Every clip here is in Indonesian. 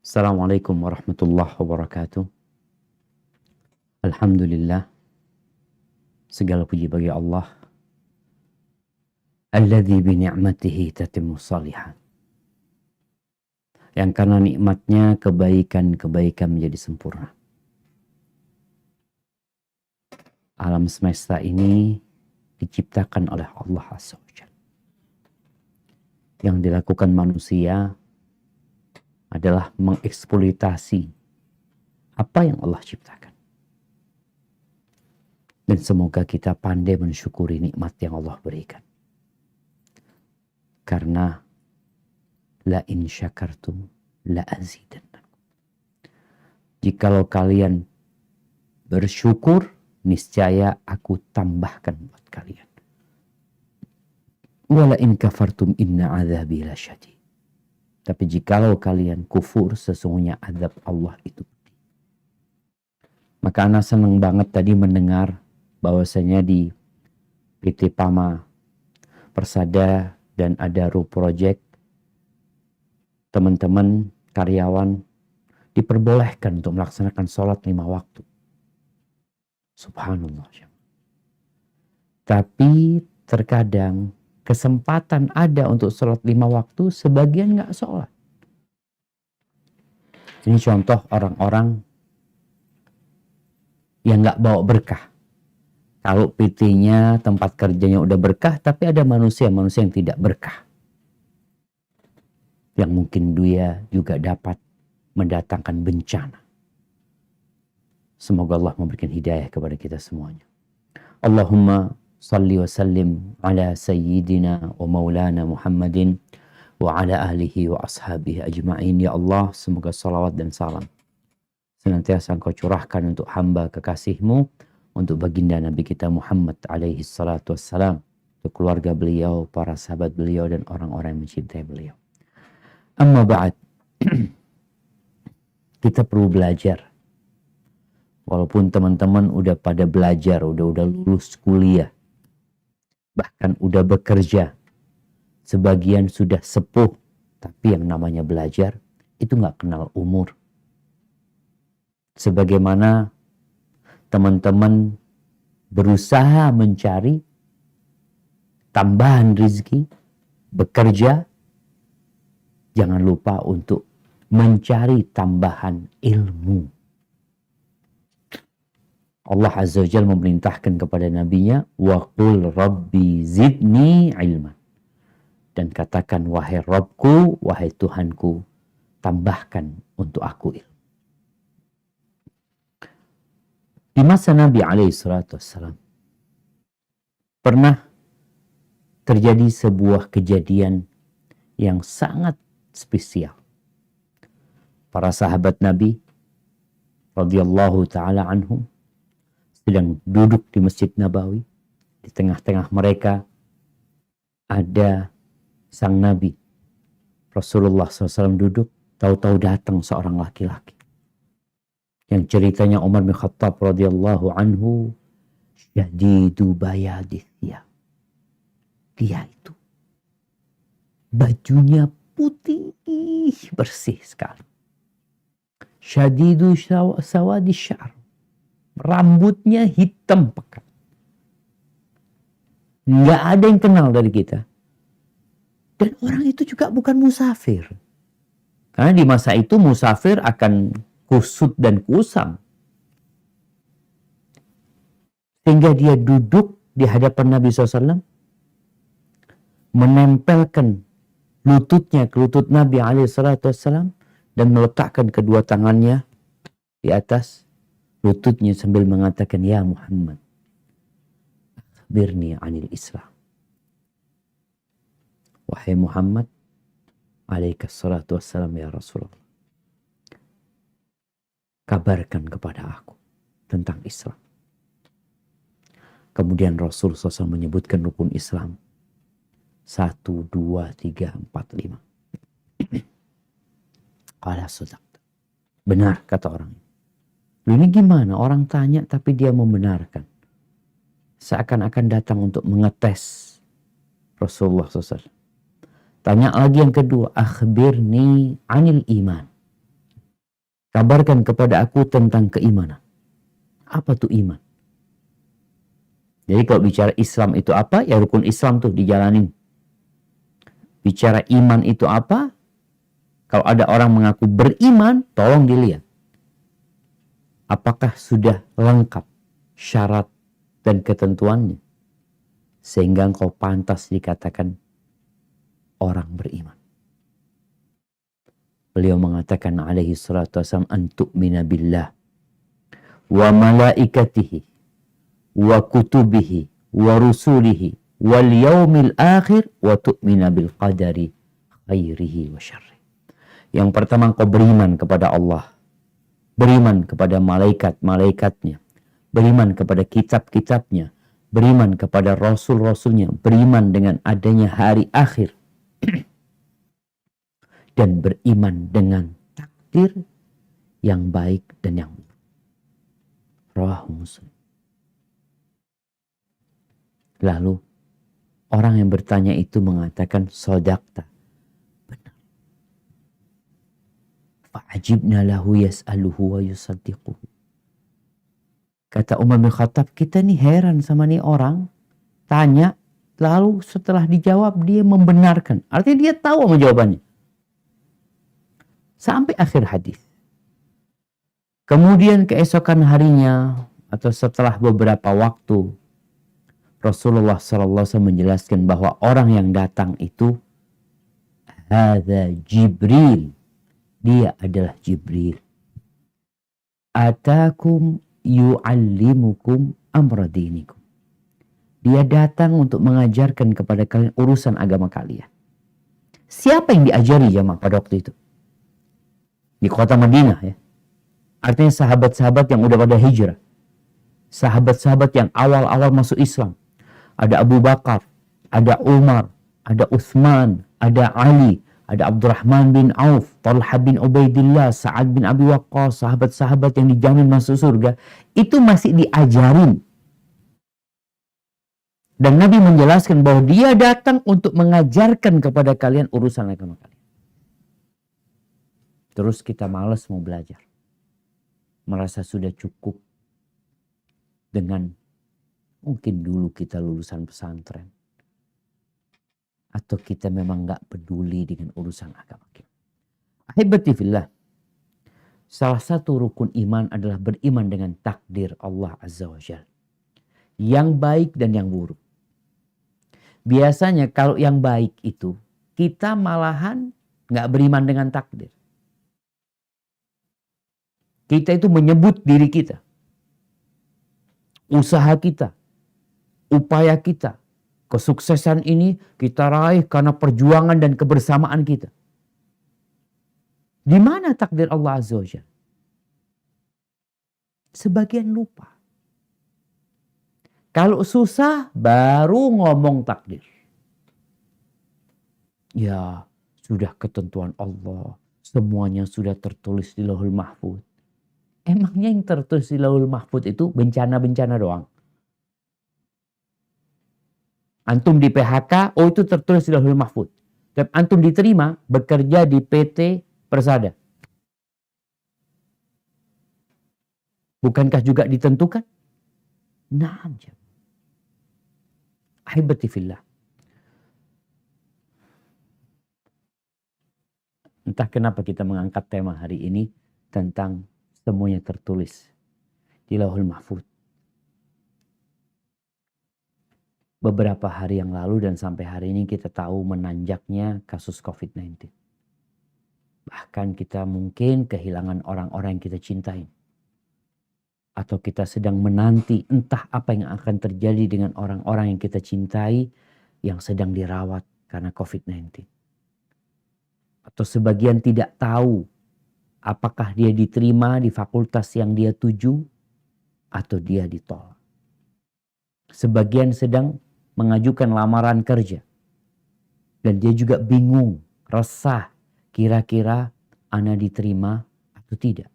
Assalamualaikum warahmatullahi wabarakatuh. Alhamdulillah, segala puji bagi Allah. Alladzi bi ni'matihi tatimmu shalihat. Yang karena nikmatnya kebaikan-kebaikan menjadi sempurna. Alam semesta ini diciptakan oleh Allah Azza wa Jalla. Yang dilakukan manusia adalah mengeksploitasi apa yang Allah ciptakan. Dan semoga kita pandai mensyukuri nikmat yang Allah berikan. Karena la in syakartum la azidannakum. Jikalau kalian bersyukur, niscaya aku tambahkan buat kalian. Wala in kafartum inna azabi lasyadid. Tapi jikalau kalian kufur, sesungguhnya azab Allah itu. Maka Ana senang banget tadi mendengar bahwasanya di PT Pama Persada dan Adaru Project, teman-teman karyawan diperbolehkan untuk melaksanakan sholat 5 waktu. Subhanallah. Tapi terkadang kesempatan ada untuk sholat 5 waktu, sebagian nggak sholat. Ini contoh orang-orang yang nggak bawa berkah. Kalau PT-nya, tempat kerjanya udah berkah, tapi ada manusia-manusia yang tidak berkah. Yang mungkin dia juga dapat mendatangkan bencana. Semoga Allah memberikan hidayah kepada kita semuanya. Allahumma salli wa sallim ala sayyidina wa maulana Muhammadin wa ala ahlihi wa ashabihi ajma'in. Ya Allah, semoga salawat dan salam senantiasa Engkau curahkan untuk hamba kekasih-Mu, untuk baginda Nabi kita Muhammad alaihi salatu wassalam, untuk keluarga beliau, para sahabat beliau, dan orang-orang yang mencintai beliau. Amma ba'd. Kita perlu belajar. Walaupun teman-teman udah pada belajar, udah lulus kuliah, bahkan udah bekerja, sebagian sudah sepuh, tapi yang namanya belajar itu nggak kenal umur. Sebagaimana teman-teman berusaha mencari tambahan rezeki, bekerja, jangan lupa untuk mencari tambahan ilmu. Allah Azza wa Jalla memerintahkan kepada nabinya, wa qul rabbi zidni ilman. Dan katakan, wahai Rabbku, wahai Tuhanku, tambahkan untuk aku ilmu. Di masa Nabi SAW pernah terjadi sebuah kejadian yang sangat spesial. Para sahabat Nabi radhiyallahu ta'ala anhum sedang duduk di Masjid Nabawi. Di tengah-tengah mereka ada sang Nabi Rasulullah SAW duduk. Tahu-tahu datang seorang laki-laki yang ceritanya Umar bin Khattab radhiyallahu anhu syadidu bayadih. Dia itu bajunya putih bersih sekali. Syadidu sawadi syar. Rambutnya hitam pekat. Nggak ada yang kenal dari kita. Dan orang itu juga bukan musafir. Karena di masa itu musafir akan kusut dan kusam. Sehingga dia duduk di hadapan Nabi SAW. Menempelkan lututnya ke lutut Nabi SAW. Dan meletakkan kedua tangannya di atas lututnya sambil mengatakan, ya Muhammad, akhbirni anil Islam. Wahai Muhammad, alaikas salatu wassalam ya Rasulullah, kabarkan kepada aku tentang Islam. Kemudian Rasul SAW menyebutkan rukun Islam. 1, 2, 3, 4, 5. Qala sadaqta. Benar kata orang. Ini gimana? Orang tanya tapi dia membenarkan. Seakan-akan datang untuk mengetes Rasulullah SAW. Tanya lagi yang kedua, akhbirni anil iman. kabarkan kepada aku tentang keimanan. Apa tuh iman? Jadi kalau bicara Islam itu apa? Ya rukun Islam tuh dijalanin. Bicara iman itu apa? Kalau ada orang mengaku beriman, tolong dilihat. Apakah sudah lengkap syarat dan ketentuannya? Sehingga engkau pantas dikatakan orang beriman. Beliau mengatakan alaihi salatu wassalam, antu'mina billah wa malaikatihi wa kutubihi wa rusulihi wal yaumil akhir wa tu'mina bil qadari khairihi wa syarri. Yang pertama, engkau beriman kepada Allah, beriman kepada malaikat-malaikatnya, beriman kepada kitab-kitabnya, beriman kepada rasul-rasulnya, beriman dengan adanya hari akhir, dan beriman dengan takdir yang baik dan yang buruk. Rawahu Muslim. Lalu orang yang bertanya itu mengatakan, sodakta, benar. Fa'ajibna lahu yas'aluhu wa yusaddiquhu. Kata Umar bin Khattab, kita nih heran sama nih orang, tanya, lalu setelah dijawab dia membenarkan. Artinya dia tahu sama jawabannya. Sampai akhir hadis. Kemudian keesokan harinya atau setelah beberapa waktu, Rasulullah SAW menjelaskan bahwa orang yang datang itu hadza Jibril. Dia adalah Jibril. Atakum yu'allimukum amra dinikum. Dia datang untuk mengajarkan kepada kalian urusan agama kalian. Siapa yang diajari jamaah pada waktu itu? Di kota Madinah ya. Artinya sahabat-sahabat yang udah pada hijrah. Sahabat-sahabat yang awal-awal masuk Islam. Ada Abu Bakar, ada Umar, ada Uthman, ada Ali, ada Abdurrahman bin Auf, Talha bin Ubaidillah, Sa'ad bin Abi Waqqas, sahabat-sahabat yang dijamin masuk surga. Itu masih diajarin. Dan Nabi menjelaskan bahwa dia datang untuk mengajarkan kepada kalian urusan agama kalian. Terus kita malas mau belajar. Merasa sudah cukup dengan mungkin dulu kita lulusan pesantren. Atau kita memang gak peduli dengan urusan agama kita. Ahibati fillah. Salah satu rukun iman adalah beriman dengan takdir Allah Azza wa Jalla. Yang baik dan yang buruk. Biasanya kalau yang baik itu, kita malahan gak beriman dengan takdir. Kita itu menyebut diri kita. Usaha kita. Upaya kita. Kesuksesan ini kita raih karena perjuangan dan kebersamaan kita. Di mana takdir Allah Azza wa Jalla? Sebagian lupa. Kalau susah baru ngomong takdir. Ya sudah ketentuan Allah. Semuanya sudah tertulis di Lauhul Mahfuz. Emangnya yang tertulis di Lauhul Mahfuz itu bencana-bencana doang? Antum di PHK, oh itu tertulis di Lauhul Mahfuz. Dan antum diterima bekerja di PT Persada. Bukankah juga ditentukan? Naam. Ahibati fillah. Entah kenapa kita mengangkat tema hari ini tentang semuanya tertulis di Lauhul Mahfuz. Beberapa hari yang lalu dan sampai hari ini kita tahu menanjaknya kasus COVID-19. Bahkan kita mungkin kehilangan orang-orang yang kita cintai. Atau kita sedang menanti entah apa yang akan terjadi dengan orang-orang yang kita cintai yang sedang dirawat karena COVID-19. Atau sebagian tidak tahu apakah dia diterima di fakultas yang dia tuju atau dia ditolak. Sebagian sedang mengajukan lamaran kerja. Dan dia juga bingung, resah. Kira-kira ana diterima atau tidak.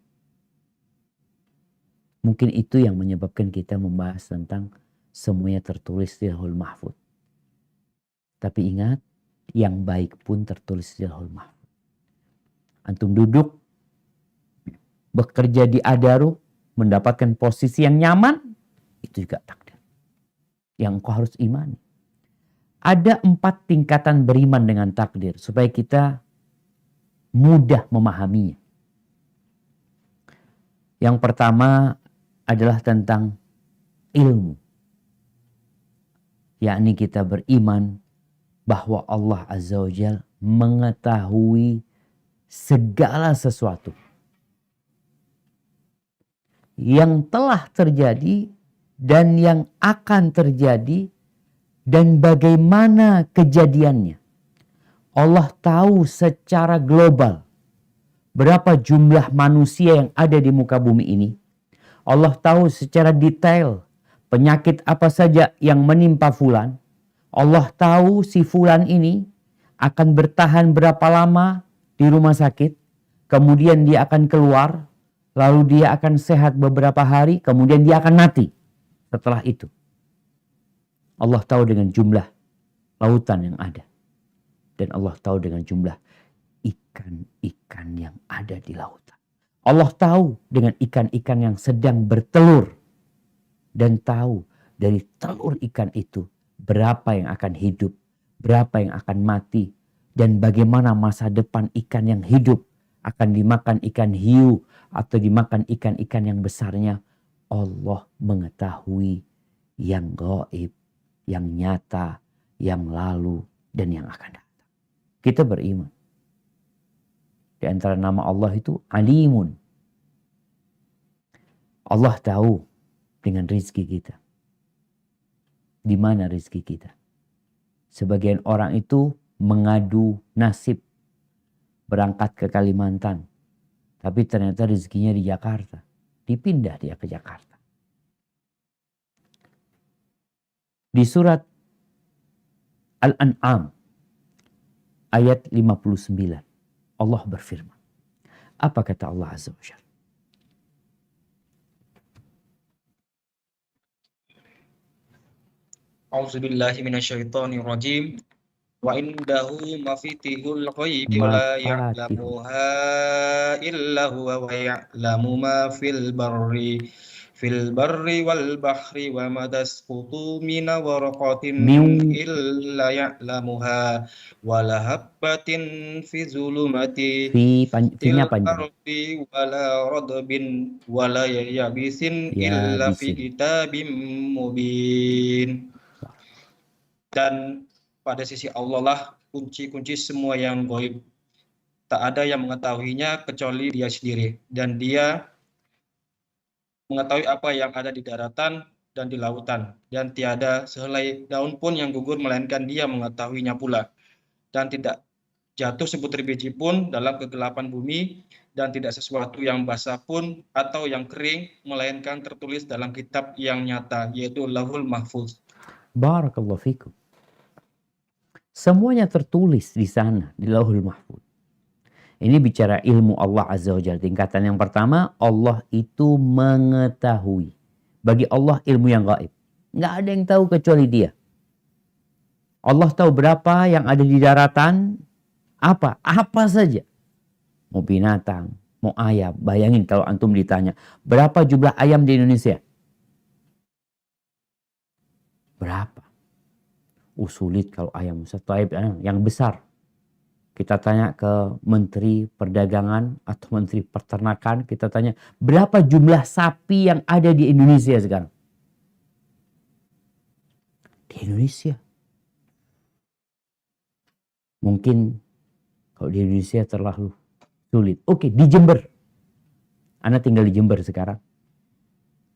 Mungkin itu yang menyebabkan kita membahas tentang semuanya tertulis di Lauhul Mahfuz. Tapi ingat, yang baik pun tertulis di Lauhul Mahfuz. Antum duduk, bekerja di Adaro, mendapatkan posisi yang nyaman, itu juga takdir yang engkau harus imani. Ada 4 tingkatan beriman dengan takdir supaya kita mudah memahaminya. Yang pertama adalah tentang ilmu. Yakni kita beriman bahwa Allah Azza wa Jalla mengetahui segala sesuatu yang telah terjadi dan yang akan terjadi dan bagaimana kejadiannya. Allah tahu secara global berapa jumlah manusia yang ada di muka bumi ini. Allah tahu secara detail penyakit apa saja yang menimpa fulan. Allah tahu si fulan ini akan bertahan berapa lama di rumah sakit. Kemudian dia akan keluar. Lalu dia akan sehat beberapa hari. Kemudian dia akan mati setelah itu. Allah tahu dengan jumlah lautan yang ada. Dan Allah tahu dengan jumlah ikan-ikan yang ada di lautan. Allah tahu dengan ikan-ikan yang sedang bertelur. Dan tahu dari telur ikan itu berapa yang akan hidup, berapa yang akan mati. Dan bagaimana masa depan ikan yang hidup akan dimakan ikan hiu atau dimakan ikan-ikan yang besarnya. Allah mengetahui yang gaib, yang nyata, yang lalu, dan yang akan datang. Kita beriman. Di antara nama Allah itu Alimun. Allah tahu dengan rizki kita. Di mana rizki kita? Sebagian orang itu mengadu nasib. Berangkat ke Kalimantan. Tapi ternyata rezekinya di Jakarta. Dipindah dia ke Jakarta. Di surat Al-An'am ayat 59 Allah berfirman. Apa kata Allah Azza wa Jalla? A'udzubillahi minasyaitonirrajim. Wa indahu mafatihul ghaibi wa la Mafatihul. ya'lamuha illa huwa wa ya'lamu ma fil barri wal bahri wa madasqutu min waraqatin illa ya'lamuha wa la habbatin fi zulumati fil ardi wa la radbin wa la yabisin illa fi kitabim mubin. Dan pada sisi Allah lah kunci-kunci semua yang gaib. Tak ada yang mengetahuinya kecuali dia sendiri. Dan dia mengetahui apa yang ada di daratan dan di lautan. Dan tiada sehelai daun pun yang gugur melainkan dia mengetahuinya pula. Dan tidak jatuh sebutir biji pun dalam kegelapan bumi. Dan tidak sesuatu yang basah pun atau yang kering melainkan tertulis dalam kitab yang nyata, yaitu Lauhul Mahfuz. Barakallahu fikum. Semuanya tertulis di sana, di Lauhul Mahfuz. Ini bicara ilmu Allah Azza wa Jalla. Tingkatan yang pertama, Allah itu mengetahui. Bagi Allah ilmu yang gaib. Nggak ada yang tahu kecuali dia. Allah tahu berapa yang ada di daratan, apa saja. Mau binatang, mau ayam. Bayangin kalau antum ditanya, berapa jumlah ayam di Indonesia? Berapa? Sulit kalau ayam satu ayam yang besar. Kita tanya ke Menteri Perdagangan atau Menteri Peternakan, kita tanya berapa jumlah sapi yang ada di Indonesia sekarang? Di Indonesia. Mungkin kalau di Indonesia terlalu sulit. Oke, di Jember. Anda tinggal di Jember sekarang.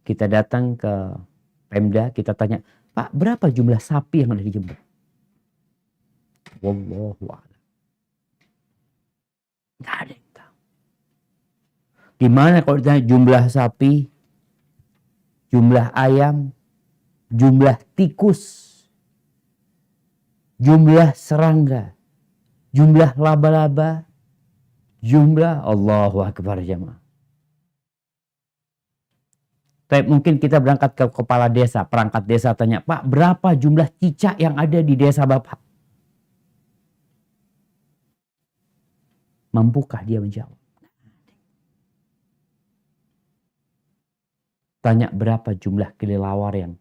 Kita datang ke Pemda, kita tanya, Pak, berapa jumlah sapi yang ada di Jember? Wallahu a'lam. Nggak ada yang tahu. Gimana kalau ditanya jumlah sapi, jumlah ayam, jumlah tikus, jumlah serangga, jumlah laba-laba, jumlah Allahu Akbar jamaah. Tapi mungkin kita berangkat ke kepala desa, perangkat desa tanya, Pak, berapa jumlah cicak yang ada di desa Bapak? Mampukah dia menjawab? Tanya berapa jumlah kelelawar yang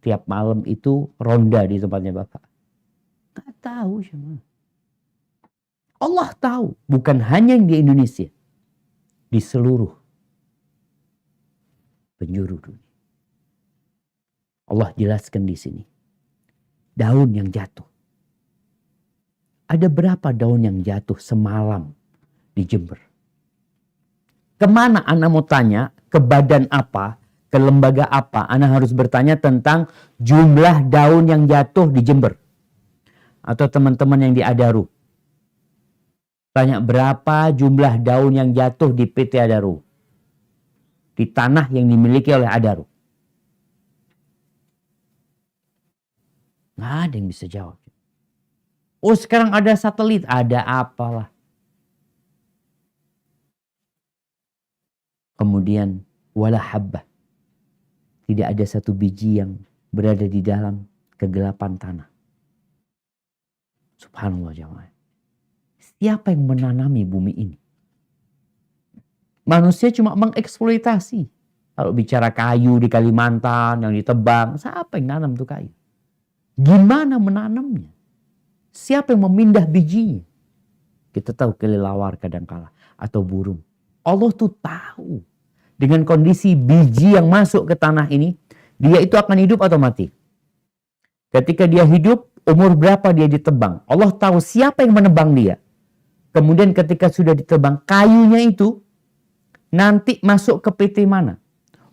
tiap malam itu ronda di tempatnya Bapak. Nggak tahu semua. Allah tahu. Bukan hanya di Indonesia. Di seluruh penjuru dunia. Allah jelaskan di sini. Daun yang jatuh. Ada berapa daun yang jatuh semalam di Jember? Kemana Anda mau tanya? Ke badan apa? Ke lembaga apa? Anda harus bertanya tentang jumlah daun yang jatuh di Jember. Atau teman-teman yang di Adaru. Tanya berapa jumlah daun yang jatuh di PT Adaru. Di tanah yang dimiliki oleh Adaru. Nggak ada yang bisa jawab. Oh sekarang ada satelit. Ada apalah. Kemudian wala habbah. Tidak ada satu biji yang berada di dalam kegelapan tanah. Subhanallah jamaah. Siapa yang menanami bumi ini? Manusia cuma mengeksploitasi. Kalau bicara kayu di Kalimantan yang ditebang, siapa yang nanam tuh kayu? Gimana menanamnya? Siapa yang memindah bijinya? Kita tahu kelelawar kadangkala atau burung. Allah tuh tahu. Dengan kondisi biji yang masuk ke tanah ini, dia itu akan hidup atau mati. Ketika dia hidup, umur berapa dia ditebang. Allah tahu siapa yang menebang dia. Kemudian ketika sudah ditebang, kayunya itu nanti masuk ke PT mana?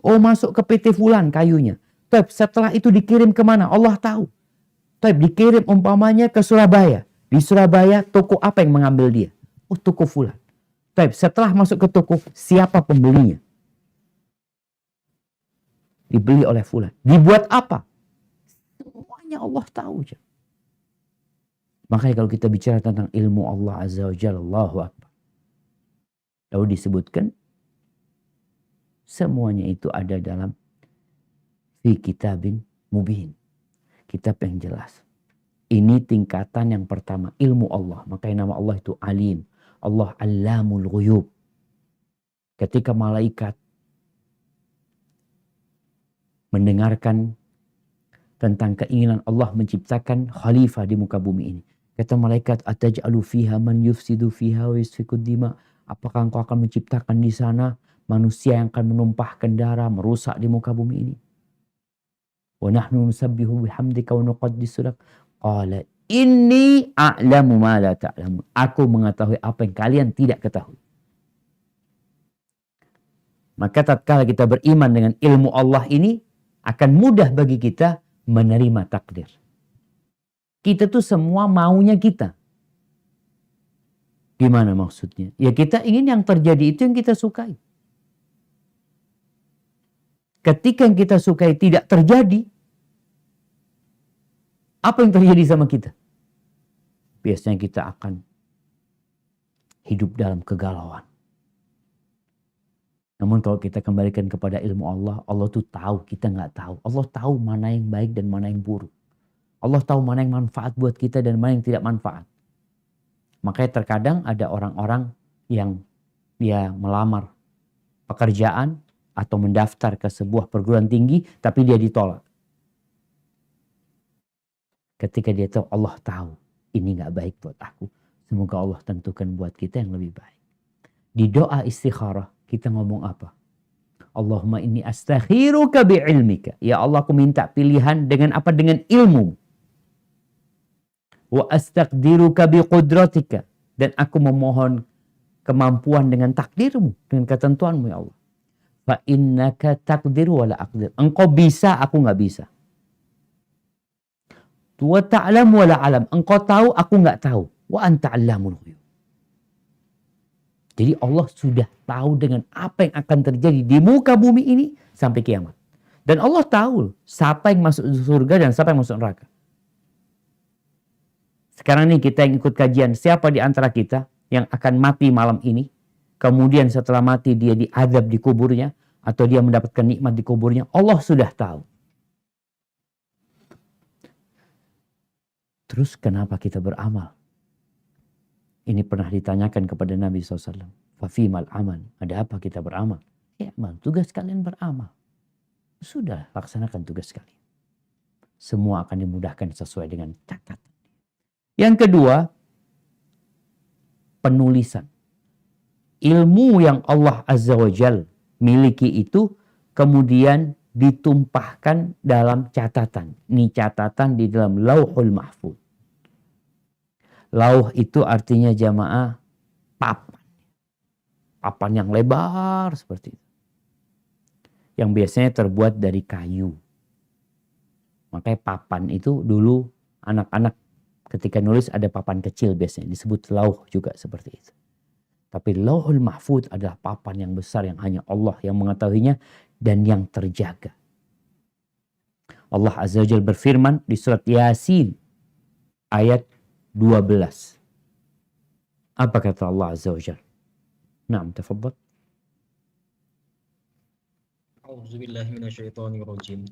Oh masuk ke PT Fulan kayunya. Tapi setelah itu dikirim kemana? Allah tahu. Tapi dikirim umpamanya ke Surabaya. Di Surabaya toko apa yang mengambil dia? Oh toko Fulan. Tapi setelah masuk ke toko, siapa pembelinya? Dibeli oleh Fulan. Dibuat apa? Semuanya Allah tahu. Makanya kalau kita bicara tentang ilmu Allah Azza wa Jalla, Allahu Akbar. Lalu disebutkan, semuanya itu ada dalam fi kitabin mubin. Kitab yang jelas. Ini tingkatan yang pertama, ilmu Allah. Makanya nama Allah itu Alim. Allah Allamul Ghuyub. Ketika malaikat mendengarkan tentang keinginan Allah menciptakan khalifah di muka bumi ini. Kata malaikat, ataj'alu fiha man yufsidu fiha wa yasfikud dima. Apakah engkau akan menciptakan di sana manusia yang akan menumpahkan darah, merusak di muka bumi ini? Wa nahnu nusabbihu bihamdika wa nuqaddisu lak. Qala inni a'lamu ma la ta'lamun. Aku mengetahui apa yang kalian tidak ketahui. Maka tatkala kita beriman dengan ilmu Allah ini, akan mudah bagi kita menerima takdir. Kita tuh semua maunya kita. Gimana maksudnya? Ya kita ingin yang terjadi itu yang kita sukai. Ketika yang kita sukai tidak terjadi, apa yang terjadi sama kita? Biasanya kita akan hidup dalam kegalauan. Namun kalau kita kembalikan kepada ilmu Allah, Allah tuh tahu, kita nggak tahu. Allah tahu mana yang baik dan mana yang buruk. Allah tahu mana yang manfaat buat kita dan mana yang tidak manfaat. Makanya terkadang ada orang-orang yang dia melamar pekerjaan atau mendaftar ke sebuah perguruan tinggi, tapi dia ditolak. Ketika dia tahu, Allah tahu ini nggak baik buat aku. Semoga Allah tentukan buat kita yang lebih baik. Di doa istikharah kita ngomong apa? Allahumma inni astakhiruka bi'ilmika. Ya Allah, aku minta pilihan dengan apa? Dengan ilmu. Wa astaqdiruka biqudratika. Dan aku memohon kemampuan dengan takdirmu, dengan ketentuanmu ya Allah. Fa innaka taqdiru wa la aqdir. Engkau bisa, aku nggak bisa. Wa ta'lam wa la alam. Engkau tahu, aku nggak tahu. Wa anta 'allamul ghuyub. Jadi Allah sudah tahu dengan apa yang akan terjadi di muka bumi ini sampai kiamat. Dan Allah tahu siapa yang masuk surga dan siapa yang masuk neraka. Sekarang nih kita yang ikut kajian, siapa di antara kita yang akan mati malam ini, kemudian setelah mati dia diazab di kuburnya, atau dia mendapatkan nikmat di kuburnya, Allah sudah tahu. Terus kenapa kita beramal? Ini pernah ditanyakan kepada Nabi SAW. Fafimal amal. Ada apa kita beramal? Ya, tugas kalian beramal. Sudah, laksanakan tugas kalian. Semua akan dimudahkan sesuai dengan catatan. Yang kedua, penulisan. Ilmu yang Allah Azza wa Jal miliki itu kemudian ditumpahkan dalam catatan. Ini catatan di dalam Lauhul Mahfuz. Lauh itu artinya jamaah papan. Papan yang lebar seperti itu. Yang biasanya terbuat dari kayu. Makanya papan itu dulu anak-anak ketika nulis ada papan kecil biasanya. Disebut lauh juga seperti itu. Tapi Lauhul Mahfuz adalah papan yang besar yang hanya Allah yang mengetahuinya dan yang terjaga. Allah Azza wa Jalla berfirman di surat Yasin ayat 12. Apa kata Allah Azza wa Jalla? Naam, tafadhal. A'udzubillahi minasyaitonirrajim.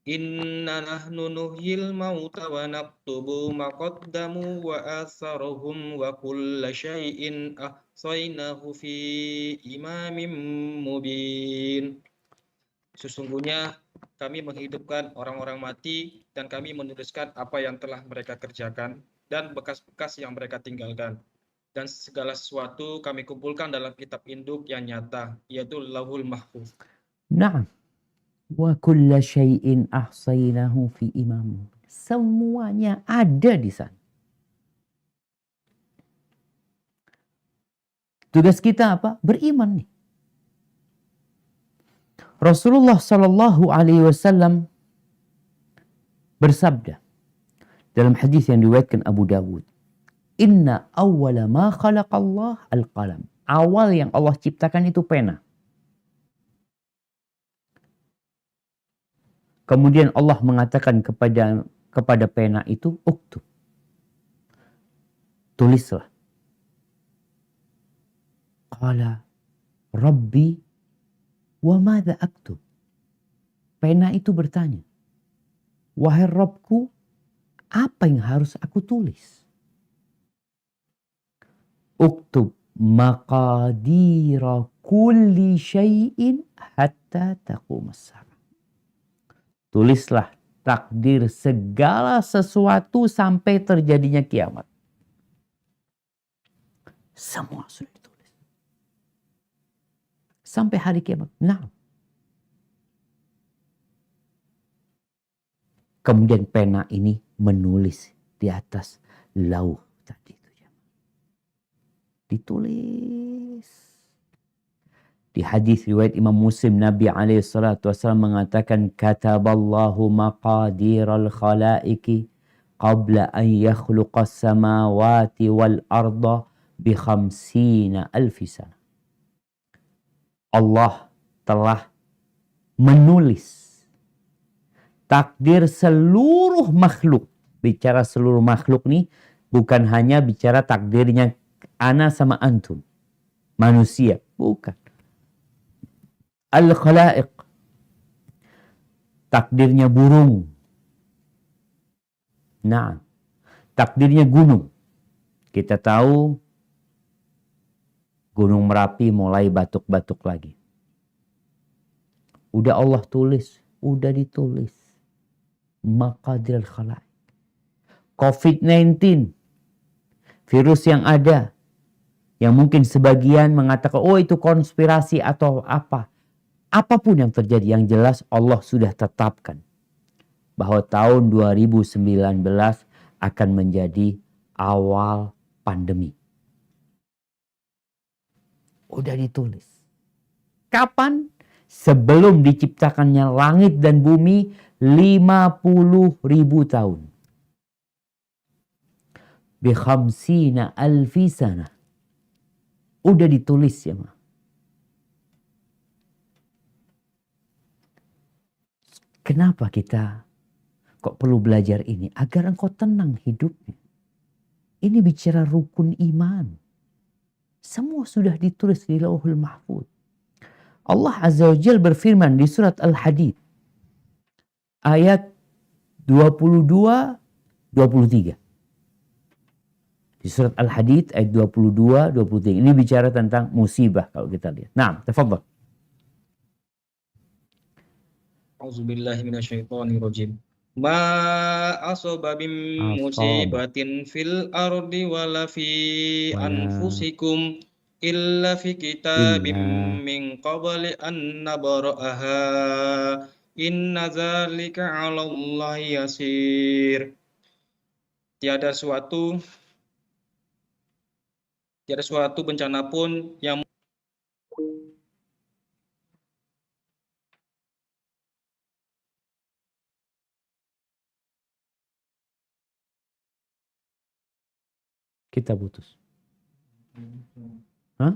Inna nahnu nuhyil mauta wa naktubu ma qaddamu wa atharuhum wa kulla syai'in ahsaynahu fi imamin mubin. Sesungguhnya kami menghidupkan orang-orang mati dan kami menuliskan apa yang telah mereka kerjakan dan bekas-bekas yang mereka tinggalkan. Dan segala sesuatu kami kumpulkan dalam kitab induk yang nyata, yaitu Lauhul Mahfuz. Naam. Wa kulla syai'in ahsaynahu fi imam. Semuanya ada di sana. Tugas kita apa? Beriman nih. Rasulullah Sallallahu Alaihi Wasallam bersabda dalam hadis yang diriwayatkan Abu Dawud, Inna awwala ma khalaqallah al-qalam. Awal yang Allah ciptakan itu pena. Kemudian Allah mengatakan kepada pena itu, uktub. Tulislah. Qala Rabbi wa madza aktub. Pena itu bertanya, wahai Rabbku, apa yang harus aku tulis? Uktub maqadira kulli syai'in hatta taqumas sa'a. Tulislah takdir segala sesuatu sampai terjadinya kiamat. Semua sudah ditulis. Sampai hari kiamat. Nah. Kemudian pena ini menulis di atas lauh tadi itu. Ditulis. Di hadis riwayat Imam Muslim, Nabi SAW mengatakan, Kataballahu maqadiral khalaiki qabla an yakhluqas samawati wal arda bi khamsina alfi sana. Allah telah menulis takdir seluruh makhluk. Bicara seluruh makhluk nih, bukan hanya bicara takdirnya ana sama antum. Manusia, bukan. Al-khalaiq. Takdirnya burung. Nah, takdirnya gunung. Kita tahu Gunung Merapi mulai batuk-batuk lagi. Udah Allah tulis, udah ditulis. Maqadir al-khalaiq. COVID-19. Virus yang ada. Yang mungkin sebagian mengatakan, oh itu konspirasi atau apa. Apapun yang terjadi, yang jelas Allah sudah tetapkan bahwa tahun 2019 akan menjadi awal pandemi. Udah ditulis. Kapan? Sebelum diciptakannya langit dan bumi 50.000 tahun. Bi khamsina alfi sana. Udah ditulis ya, Ma. Kenapa kita kok perlu belajar ini? Agar engkau tenang hidupnya. Ini bicara rukun iman. Semua sudah ditulis di Lauhul Mahfuz. Allah Azza wa Jalla berfirman di surat Al-Hadid. Ayat 22-23. Di surat Al-Hadid ayat 22-23. Ini bicara tentang musibah kalau kita lihat. Nah, tafadhal. A'udzubillahi minasyaitonirrajim. Ma asaba min musibatin fil ardi wala fi anfusikum illa fi kitabim min qabli an nabra'aha inna dzalika 'alallahi yasir. Tiada suatu bencana pun yang kita putus. Hah?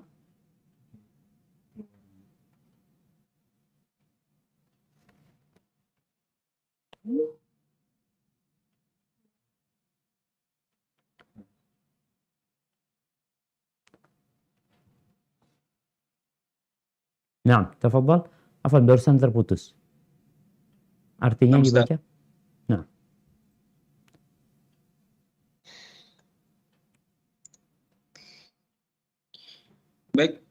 Nah, tafadhal. Afwan, barusan terputus. Artinya dibaca? Nah. Baik,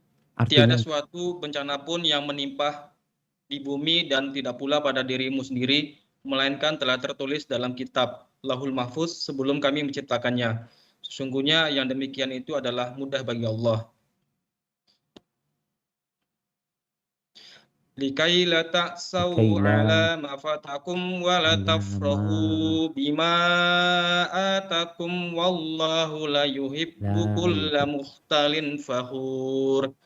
tiada suatu bencana pun yang menimpa di bumi dan tidak pula pada dirimu sendiri, melainkan telah tertulis dalam kitab Lauhul Mahfuz sebelum kami menciptakannya. Sesungguhnya yang demikian itu adalah mudah bagi Allah. Likai la ta'sau ala ma fatakum wa la tafrahu bima atakum wallahu la yuhibbu kulla mukhtalin fakhur.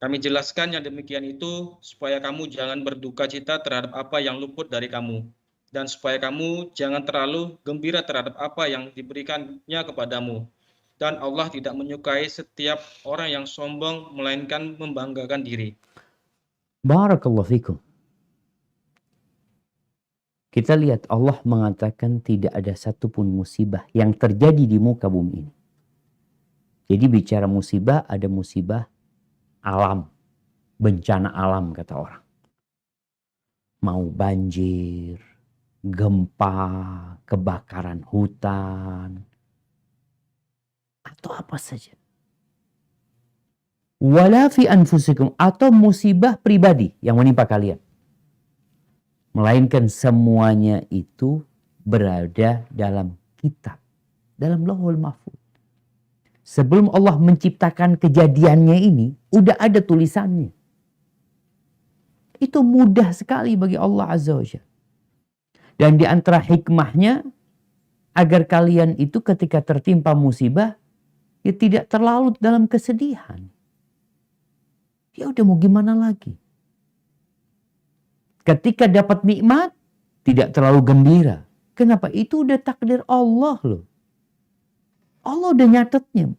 Kami jelaskan yang demikian itu supaya kamu jangan berduka cita terhadap apa yang luput dari kamu, dan supaya kamu jangan terlalu gembira terhadap apa yang diberikannya kepadamu. Dan Allah tidak menyukai setiap orang yang sombong melainkan membanggakan diri. Barakallahu fikum. Kita lihat Allah mengatakan tidak ada satupun musibah yang terjadi di muka bumi ini. Jadi bicara musibah, ada musibah alam, bencana alam kata orang. Mau banjir, gempa, kebakaran hutan, atau apa saja. Wala fi anfusikum, atau musibah pribadi yang menimpa kalian. Melainkan semuanya itu berada dalam kitab, dalam Lauhul Mahfuz. Sebelum Allah menciptakan kejadiannya ini, udah ada tulisannya. Itu mudah sekali bagi Allah Azza wa Jalla. Dan di antara hikmahnya, agar kalian itu ketika tertimpa musibah, ya tidak terlalu dalam kesedihan. Ya udah mau gimana lagi. Ketika dapat nikmat, tidak terlalu gembira. Kenapa? Itu udah takdir Allah loh. Allah udah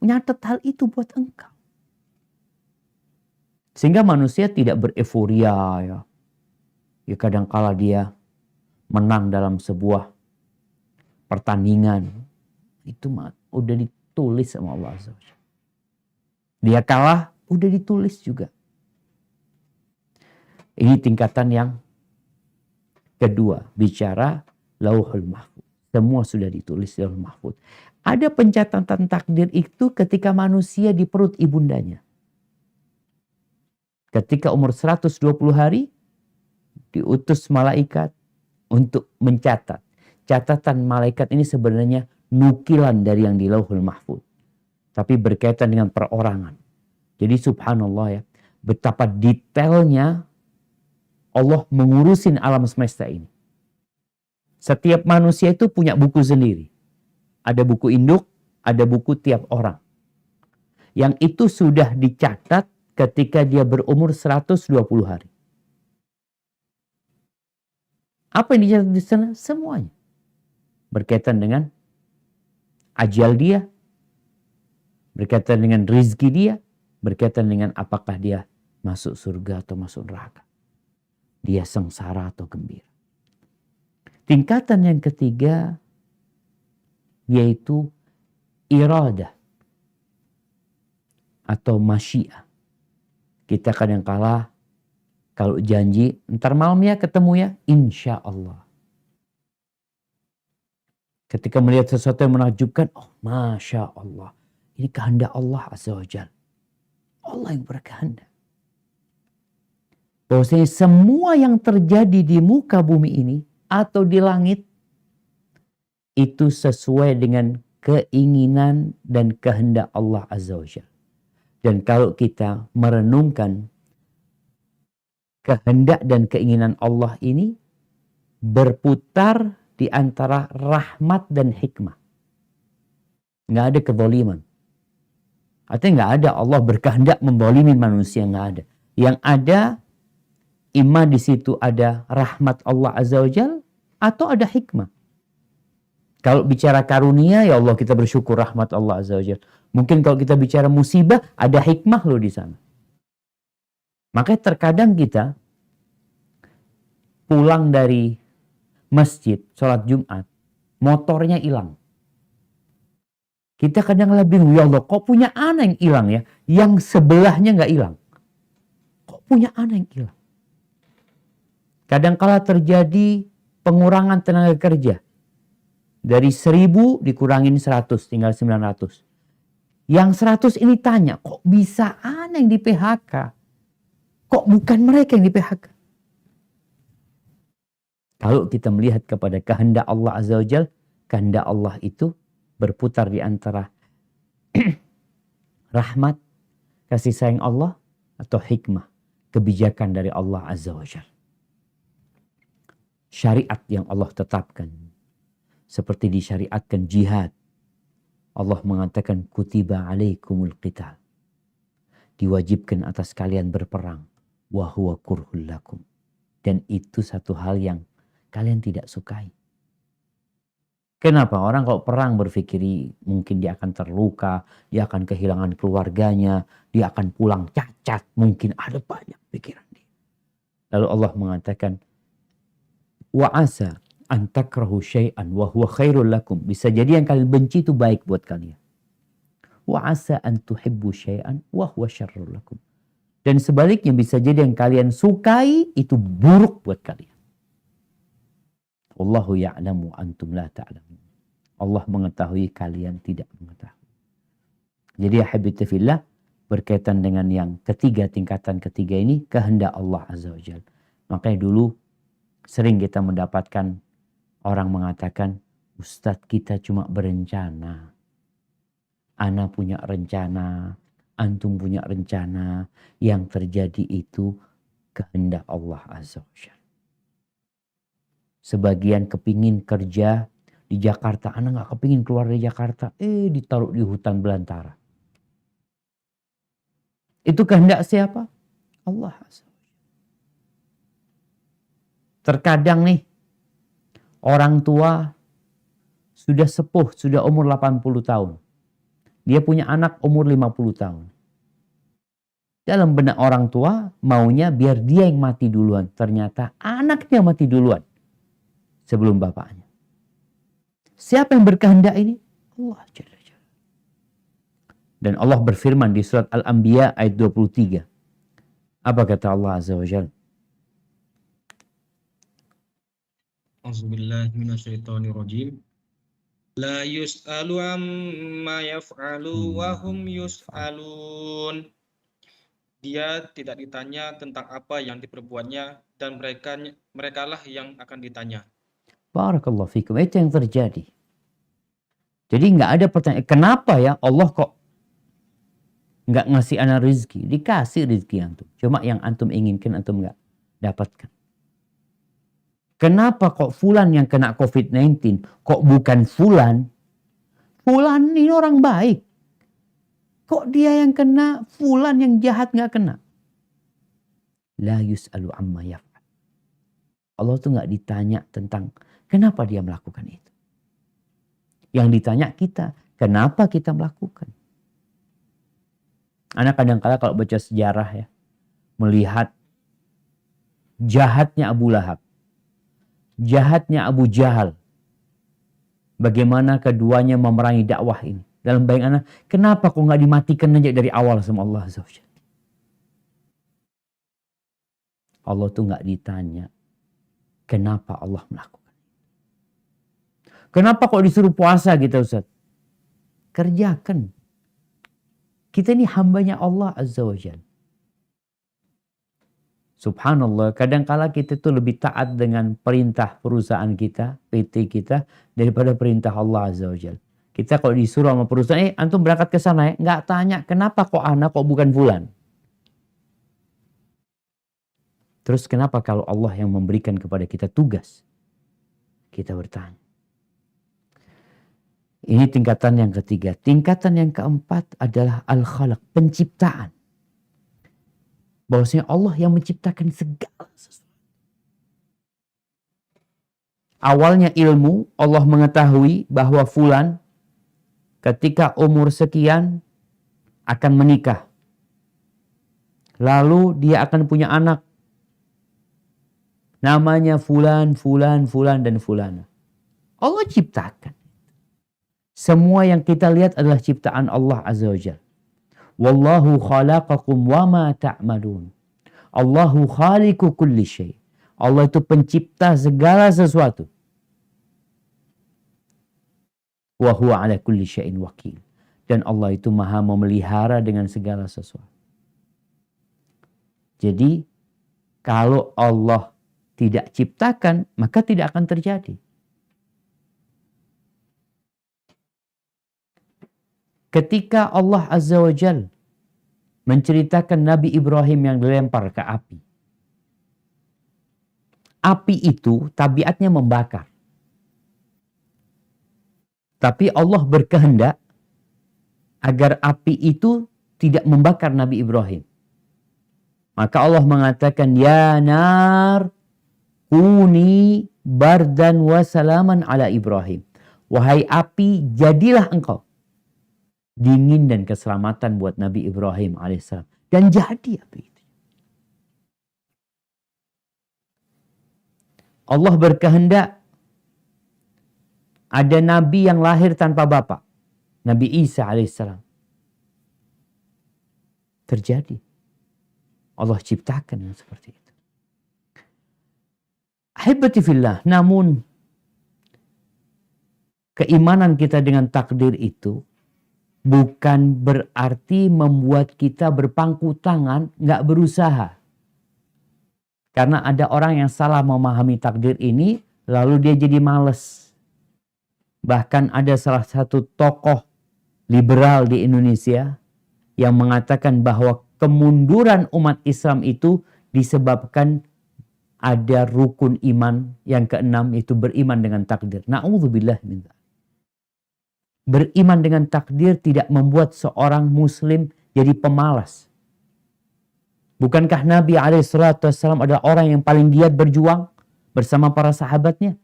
nyatet hal itu buat engkau. Sehingga manusia tidak bereforia ya. Ya kadangkala dia menang dalam sebuah pertandingan. Itu udah ditulis sama Allah Azza wa Jalla. Dia kalah, udah ditulis juga. Ini tingkatan yang kedua, bicara Lauhul Mahfuz. Semua sudah ditulis di Lauhul Mahfuz. Ada pencatatan takdir itu ketika manusia di perut ibundanya. Ketika umur 120 hari, diutus malaikat untuk mencatat. Catatan malaikat ini sebenarnya nukilan dari yang di Lauhul Mahfuz. Tapi berkaitan dengan perorangan. Jadi subhanallah ya, betapa detailnya Allah mengurusin alam semesta ini. Setiap manusia itu punya buku sendiri. Ada buku induk, ada buku tiap orang. Yang itu sudah dicatat ketika dia berumur 120 hari. Apa yang dicatat di sana? Semuanya. Berkaitan dengan ajal dia, berkaitan dengan rizki dia, berkaitan dengan apakah dia masuk surga atau masuk neraka. Dia sengsara atau gembira. Tingkatan yang ketiga yaitu iradah atau masyiah. Kita kadangkala kalau janji, ntar malam ya ketemu ya, insya Allah. Ketika melihat sesuatu yang menakjubkan, oh Masya Allah. Ini kehendak Allah Azza wa Jalla. Allah yang berkehendak. bahwasanya semua yang terjadi di muka bumi ini atau di langit itu sesuai dengan keinginan dan kehendak Allah Azza wa Jalla. Dan kalau kita merenungkan kehendak dan keinginan Allah ini berputar di antara rahmat dan hikmah. Nggak ada kezaliman. Artinya nggak ada Allah berkehendak menzalimi manusia, nggak ada. Yang ada imma di situ ada rahmat Allah Azza wa Jalla atau ada hikmah. Kalau bicara karunia, ya Allah kita bersyukur rahmat Allah Azza wa Jalla. Mungkin kalau kita bicara musibah, ada hikmah loh di sana. Makanya terkadang kita pulang dari masjid, sholat Jumat, motornya hilang. Kita kadang lebih bingung, ya Allah kok punya anak yang hilang ya, yang sebelahnya nggak hilang. Kok punya anak yang hilang? Kadang kala terjadi pengurangan tenaga kerja. Dari 1000 dikurangin 100, tinggal 900. Yang 100 ini tanya, kok bisa anak yang di PHK? Kok bukan mereka yang di PHK? Kalau kita melihat kepada kehendak Allah Azza wa Jalla, kehendak Allah itu berputar di antara rahmat, kasih sayang Allah, atau hikmah, kebijakan dari Allah Azza wa Jalla. Syariat yang Allah tetapkan. Seperti disyariatkan jihad. Allah mengatakan kutiba alaikumul qital. Diwajibkan atas kalian berperang. Wa huwa kurhul lakum. Dan itu satu hal yang kalian tidak sukai. Kenapa? Orang kalau perang berpikir mungkin dia akan terluka, dia akan kehilangan keluarganya, dia akan pulang cacat, mungkin ada banyak pikiran dia. Lalu Allah mengatakan, wa asa antakrahu syai'an wa huwa khairul lakum. Bisa jadi yang kalian benci itu baik buat kalian. Wa asa an tuhibbu syai'an wa huwa syarrul lakum. Dan sebaliknya bisa jadi yang kalian sukai itu buruk buat kalian. Wallahu ya'lamu antum la ta'lamun. Allah mengetahui, kalian tidak mengetahui. Jadi ya habibti fillah, berkaitan dengan yang ketiga, tingkatan ketiga ini, kehendak Allah Azza wa Jalla. Makanya dulu sering kita mendapatkan orang mengatakan, Ustadz kita cuma berencana. Ana punya rencana, antum punya rencana. Yang terjadi itu kehendak Allah Azza wa Jalla. Sebagian kepingin kerja di Jakarta, ana gak kepingin keluar dari Jakarta. Ditaruh di hutan belantara. Itu kehendak siapa? Allah Azza wa Jalla. Terkadang nih, orang tua sudah sepuh, sudah umur 80 tahun. Dia punya anak umur 50 tahun. Dalam benak orang tua, maunya biar dia yang mati duluan. Ternyata anaknya mati duluan sebelum bapaknya. Siapa yang berkehendak ini? Allah Jalla Jalla. Dan Allah berfirman di surat Al-Anbiya ayat 23. Apa kata Allah Azza wa Jalla? Auzubillahi minasyaitonirrajim. La yus'alu amma yaf'alu wa hum yus'alun. Dia tidak ditanya tentang apa yang diperbuatnya dan merekalah yang akan ditanya. Barakallahu fikum. Itu yang terjadi. Jadi nggak ada pertanyaan, kenapa ya Allah kok nggak ngasih anak rezeki? Dikasih rezeki antum. Cuma yang antum inginkan antum nggak dapatkan. Kenapa kok fulan yang kena COVID-19? Kok bukan fulan? Fulan ini orang baik. Kok dia yang kena, fulan yang jahat nggak kena? La yus'alu amma yaf'al. Allah tuh nggak ditanya tentang kenapa dia melakukan itu. Yang ditanya kita, kenapa kita melakukan? Anak kadang-kala kalau baca sejarah ya, melihat jahatnya Abu Lahab, jahatnya Abu Jahal, bagaimana keduanya memerangi dakwah ini. Dalam bayangan anak, kenapa kok nggak dimatikan aja dari awal sama Allah Azza wa Jalla? Allah tuh nggak ditanya kenapa Allah melakukan. Kenapa kok disuruh puasa gitu Ustaz? Kerjakan. Kita ini hambanya Allah Azza wa Jalla. Subhanallah, kadangkala kita tuh lebih taat dengan perintah perusahaan kita, PT kita, daripada perintah Allah Azza wa Jalla. Kita kalau disuruh sama perusahaan, antum berangkat ke sana ya, nggak tanya kenapa kok anak kok bukan fulan. Terus kenapa kalau Allah yang memberikan kepada kita tugas, kita bertanya. Ini tingkatan yang ketiga. Tingkatan yang keempat adalah al-khalaq, penciptaan. Bahwasanya Allah yang menciptakan segala sesuatu. Awalnya ilmu, Allah mengetahui bahwa fulan ketika umur sekian akan menikah. Lalu dia akan punya anak. Namanya fulan, fulan, fulan, dan fulana. Allah ciptakan. Semua yang kita lihat adalah ciptaan Allah Azza wa Jalla. Wallahu khalaqakum wa ma ta'malun. Allahu khaliqu kulli syai'. Allah itu pencipta segala sesuatu. Wa huwa ala kulli syai'in wakil. Dan Allah itu maha memelihara dengan segala sesuatu. Jadi, kalau Allah tidak ciptakan, maka tidak akan terjadi. Ketika Allah Azza wa Jal menceritakan Nabi Ibrahim yang dilempar ke api. Api itu tabiatnya membakar. Tapi Allah berkehendak agar api itu tidak membakar Nabi Ibrahim. Maka Allah mengatakan, Ya nar, kuni bardan wa salaman ala Ibrahim. Wahai api, jadilah engkau dingin dan keselamatan buat Nabi Ibrahim alaihissalam. Dan jadi api itu. Allah berkehendak ada Nabi yang lahir tanpa bapak. Nabi Isa alaihissalam. Terjadi. Allah ciptakan yang seperti itu. Ahibati fillah, namun keimanan kita dengan takdir itu bukan berarti membuat kita berpangku tangan, nggak berusaha. Karena ada orang yang salah memahami takdir ini, lalu dia jadi males. Bahkan ada salah satu tokoh liberal di Indonesia yang mengatakan bahwa kemunduran umat Islam itu disebabkan ada rukun iman yang keenam, itu beriman dengan takdir. Na'udzubillah min dzalik. Beriman dengan takdir tidak membuat seorang muslim jadi pemalas. Bukankah Nabi SAW adalah orang yang paling giat berjuang bersama para sahabatnya?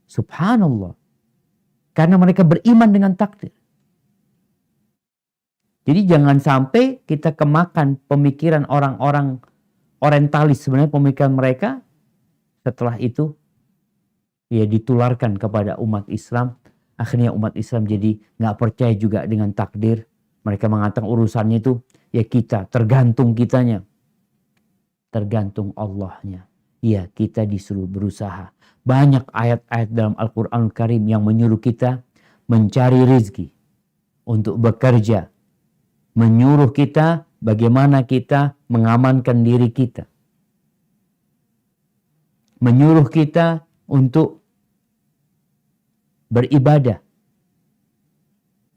Subhanallah. Karena mereka beriman dengan takdir. Jadi jangan sampai kita kemakan pemikiran orang-orang orientalis, sebenarnya pemikiran mereka. Setelah itu ya ditularkan kepada umat Islam. Akhirnya umat Islam jadi nggak percaya juga dengan takdir. Mereka mengatakan urusannya itu ya kita, tergantung kitanya. Tergantung Allahnya. Ya kita disuruh berusaha. Banyak ayat-ayat dalam Al-Quran Karim yang menyuruh kita mencari rezeki. Untuk bekerja. Menyuruh kita bagaimana kita mengamankan diri kita. Menyuruh kita untuk beribadah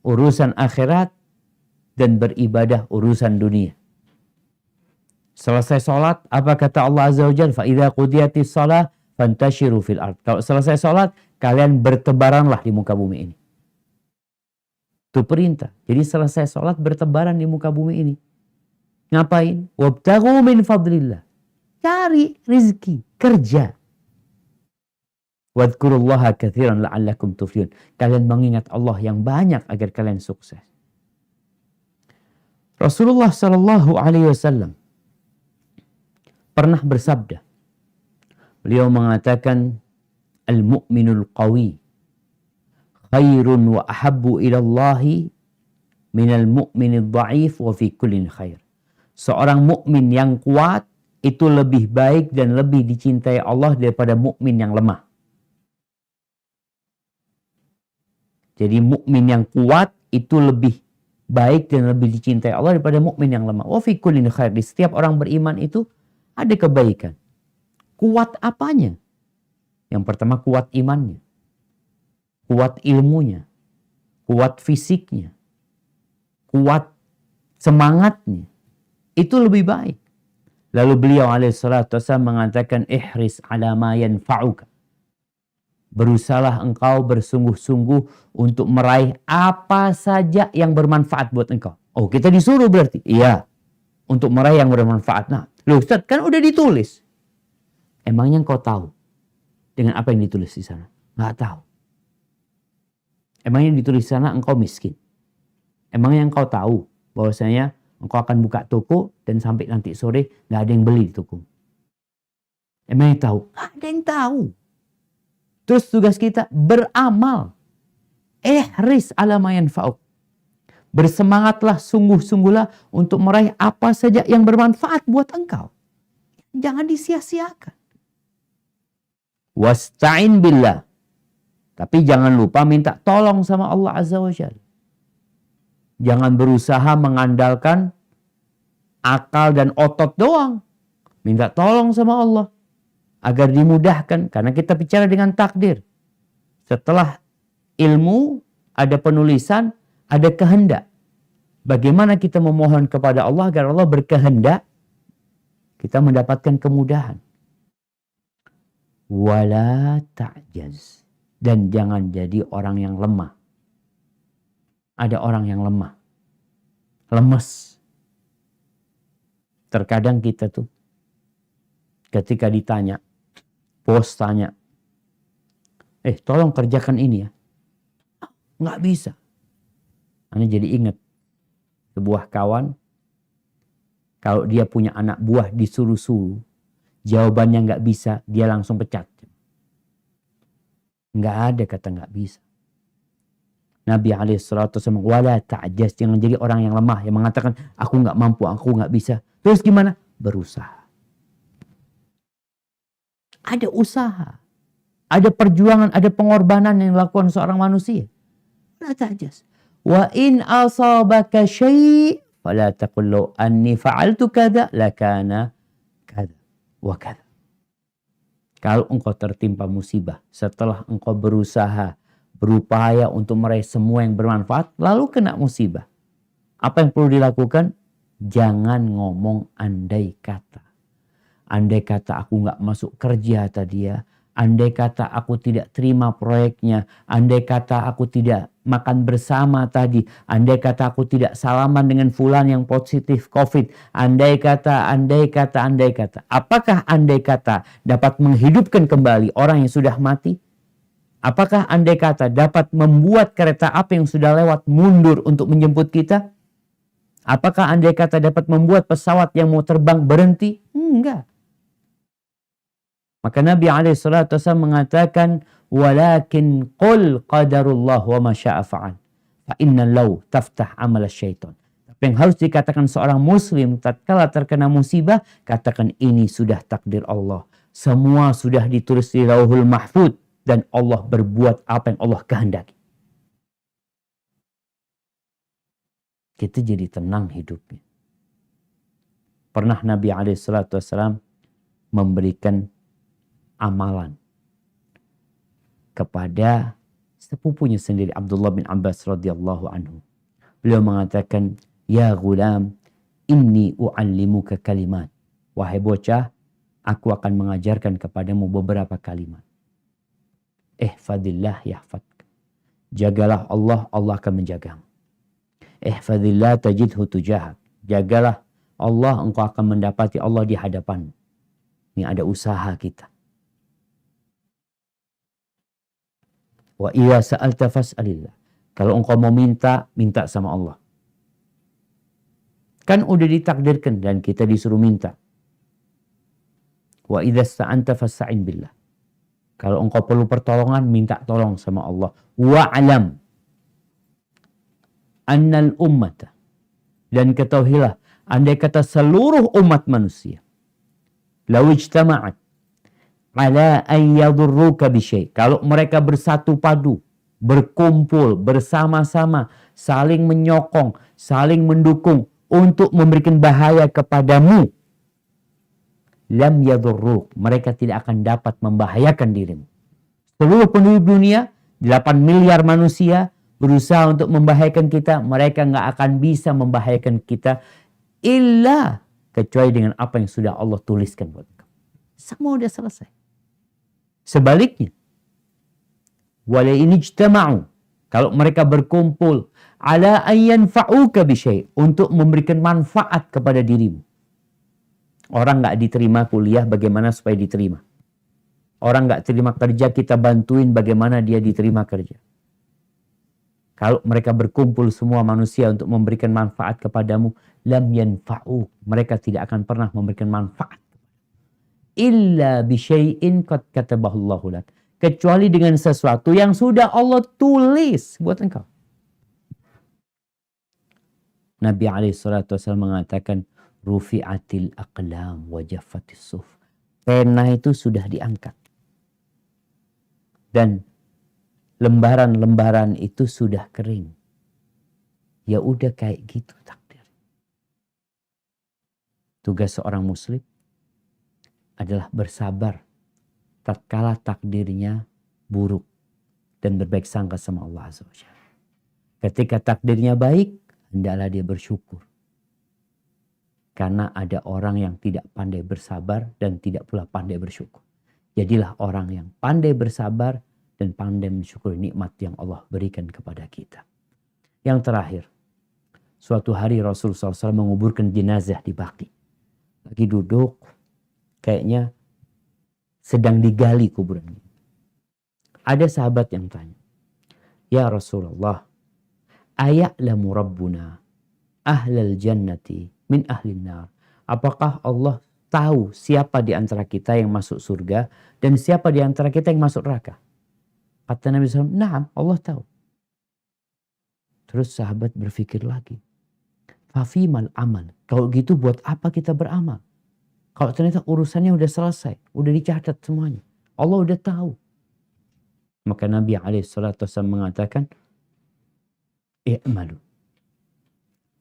urusan akhirat dan beribadah urusan dunia. Selesai sholat, apa kata Allah Azza wa Jalla? Fa idza qudiyatis shalah fantashiru fil ard. Kalau selesai sholat, kalian bertebaranlah di muka bumi ini. Itu perintah. Jadi selesai sholat bertebaran di muka bumi ini. Ngapain? Wabtaghu min fadlillah. Cari rezeki, kerja. Wadhkurullaha katsiran la'allakum tuflihun. Kalian mengingat Allah yang banyak agar kalian sukses. Rasulullah sallallahu alaihi wasallam pernah bersabda. Beliau mengatakan, Al-mu'minul qawi khairun wa ahabbu ilallahi minal mu'minid dha'if wa fi kullin khair. Seorang mukmin yang kuat itu lebih baik dan lebih dicintai Allah daripada mukmin yang lemah. Jadi mukmin yang kuat itu lebih baik dan lebih dicintai Allah daripada mukmin yang lemah. Wa fi kullin khair. Di setiap orang beriman itu ada kebaikan. Kuat apanya? Yang pertama kuat imannya, kuat ilmunya, kuat fisiknya, kuat semangatnya. Itu lebih baik. Lalu beliau alaihissalatu wassalam mengatakan, ihris ala ma yanfa'uka. Berusahalah engkau bersungguh-sungguh untuk meraih apa saja yang bermanfaat buat engkau. Oh, kita disuruh berarti? Iya. Untuk meraih yang bermanfaat. Nah, loh Ustaz, kan udah ditulis. Emangnya engkau tahu dengan apa yang ditulis di sana? Nggak tahu. Emangnya ditulis di sana engkau miskin? Emangnya engkau tahu bahwasanya engkau akan buka toko dan sampai nanti sore nggak ada yang beli di toko? Emangnya tahu? Nggak ada yang tahu. Terus tugas kita beramal. Ihris ala ma yanfa'uk. Bersemangatlah, sungguh-sungguhlah untuk meraih apa saja yang bermanfaat buat engkau. Jangan disia-siakan. Wasta'in billah. Tapi jangan lupa minta tolong sama Allah Azza wa Jalla. Jangan berusaha mengandalkan akal dan otot doang. Minta tolong sama Allah agar dimudahkan. Karena kita bicara dengan takdir. Setelah ilmu, ada penulisan, ada kehendak. Bagaimana kita memohon kepada Allah agar Allah berkehendak, kita mendapatkan kemudahan. Wala ta'jaz. Dan jangan jadi orang yang lemah. Ada orang yang lemah. Lemes. Terkadang kita tuh ketika ditanya, bos tanya, tolong kerjakan ini ya. Nggak bisa. Anda jadi ingat sebuah kawan, kalau dia punya anak buah disuruh-suruh, jawabannya nggak bisa, dia langsung pecat. Nggak ada kata nggak bisa. Nabi alaihissalatu wasallam, wala ta'jaz, jangan jadi orang yang lemah, yang mengatakan, aku nggak mampu, aku nggak bisa. Terus gimana? Berusaha. Ada usaha. Ada perjuangan, ada pengorbanan yang dilakukan seorang manusia. Wala ta'jaz. Wa in asabaka syai' fala taqul law anni fa'altu kadza lakana kadza wa kadza. Kalau engkau tertimpa musibah, setelah engkau berusaha, berupaya untuk meraih semua yang bermanfaat, lalu kena musibah. Apa yang perlu dilakukan? Jangan ngomong andai kata. Andai kata aku nggak masuk kerja tadi ya. Andai kata aku tidak terima proyeknya. Andai kata aku tidak makan bersama tadi. Andai kata aku tidak salaman dengan fulan yang positif COVID. Andai kata, andai kata, andai kata. Apakah andai kata dapat menghidupkan kembali orang yang sudah mati? Apakah andai kata dapat membuat kereta api yang sudah lewat mundur untuk menjemput kita? Apakah andai kata dapat membuat pesawat yang mau terbang berhenti? Enggak. Maka Nabi SAW mengatakan, walakin qul qadarullah wa ma syaa fa'al. Fa inna law taftah amal syaitan. Tapi yang harus dikatakan seorang muslim tatkala terkena musibah, katakan ini sudah takdir Allah. Semua sudah ditulis di Lauhul Mahfuz dan Allah berbuat apa yang Allah kehendaki. Kita jadi tenang hidupnya. Pernah Nabi SAW memberikan amalan kepada sepupunya sendiri, Abdullah bin Abbas radhiyallahu anhu. Beliau mengatakan, ya gulam, inni u'allimuka kalimat. Wahai bocah, aku akan mengajarkan kepadamu beberapa kalimat. Ihfadillah yahfadka. Jagalah Allah, Allah akan menjagamu. Ihfadillah tajidhu tujahak. Jagalah Allah, engkau akan mendapati Allah di hadapanmu. Ini ada usaha kita. Wa idza sa'alta fas'alillah. Kalau engkau mau minta, minta sama Allah. Kan udah ditakdirkan dan kita disuruh minta. Wa idza sta'anta fasta'in billah. Kalau engkau perlu pertolongan, minta tolong sama Allah. Wa'alam annal ummata. Dan ketahuilah, andai kata seluruh umat manusia, law ijtama'at ala an yadurruka bisyai. Kalau mereka bersatu padu, berkumpul, bersama-sama, saling menyokong, saling mendukung untuk memberikan bahaya kepadamu. lam yadurruk, mereka tidak akan dapat membahayakan dirimu. Seluruh penduduk dunia, 8 miliar manusia berusaha untuk membahayakan kita, mereka nggak akan bisa membahayakan kita illa kecuali dengan apa yang sudah Allah tuliskan buat kamu. Semua udah selesai. Sebaliknya, wala in ijtama'u, kalau mereka berkumpul ala an yanfa'uka bisyai, untuk memberikan manfaat kepada dirimu. Orang nggak diterima kuliah, bagaimana supaya diterima? Orang nggak terima kerja, kita bantuin bagaimana dia diterima kerja. Kalau mereka berkumpul semua manusia untuk memberikan manfaat kepadamu, lam yanfa'u, mereka tidak akan pernah memberikan manfaat. Illa bisyai'in qad katabahullahu lak, kecuali dengan sesuatu yang sudah Allah tulis buat engkau. Nabi SAW mengatakan, rufi'atil aqlam wa jaffatis suf. Pena itu sudah diangkat. Dan lembaran-lembaran itu sudah kering. Ya udah kayak gitu takdir. Tugas seorang muslim adalah bersabar tatkala takdirnya buruk dan berbaik sangka sama Allah Azza wa Jalla. Ketika takdirnya baik, hendaklah dia bersyukur. Karena ada orang yang tidak pandai bersabar dan tidak pula pandai bersyukur. Jadilah orang yang pandai bersabar dan pandai mensyukuri nikmat yang Allah berikan kepada kita. Yang terakhir, suatu hari Rasulullah SAW menguburkan jenazah di Baqi. Lagi duduk, kayaknya sedang digali kuburannya. Ada sahabat yang tanya, ya Rasulullah, aya'lamu Rabbuna ahlal jannati min ahlin nar. Apakah Allah tahu siapa di antara kita yang masuk surga dan siapa di antara kita yang masuk neraka? Kata Nabi SAW, na'am, Allah tahu. Terus sahabat berpikir lagi, fafimal amal, kalau gitu buat apa kita beramal? Kalau ternyata urusannya udah selesai, udah dicatat semuanya, Allah udah tahu. Maka Nabi SAW mengatakan, i'malu,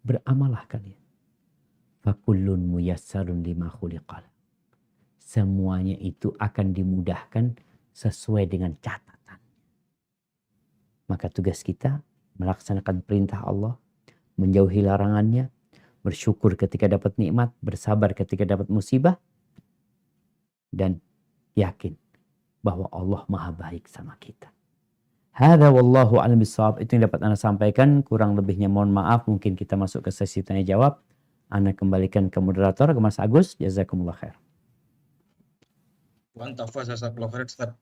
beramalah kalian. Fakullun muyassarun lima khuliqal. Semuanya itu akan dimudahkan sesuai dengan catatan. Maka tugas kita melaksanakan perintah Allah, menjauhi larangannya, bersyukur ketika dapat nikmat, bersabar ketika dapat musibah, dan yakin bahwa Allah Maha baik sama kita. Hadza wallahu a'lam bishawab. Itu yang dapat Anda sampaikan, kurang lebihnya mohon maaf. Mungkin kita masuk ke sesi tanya jawab. Anda kembalikan ke moderator, ke Mas Agus. Jazakumullah khair.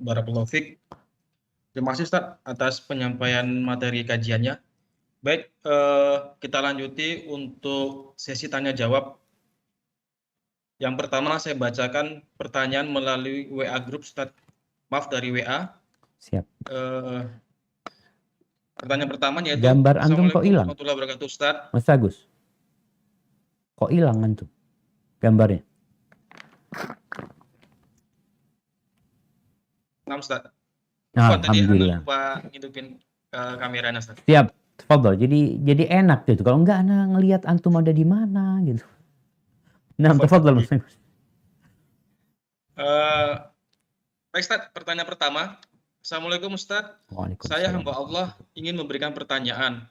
Barakallahu fiik. Terima kasih Ustaz atas penyampaian materi kajiannya. Baik, kita lanjuti untuk sesi tanya jawab. Yang pertama saya bacakan pertanyaan melalui WA grup Ustaz. Maaf, dari WA. Siap. Pertanyaan pertama yaitu, gambar antum kok hilang? Warahmatullahi wabarakatuh Ustaz. Mas Agus, kok hilang antum gambarnya? Nah, Ustaz. Alhamdulillah. Lupa ngidupin kameranya Ustaz. Siap, tafadhol. Jadi enak gitu. Kalau enggak Ana ngelihat antum ada di mana gitu. Nah, tafadhol Mas Agus. Baik Ustaz, pertanyaan pertama. Assalamualaikum Ustaz. Saya hamba Allah ingin memberikan pertanyaan.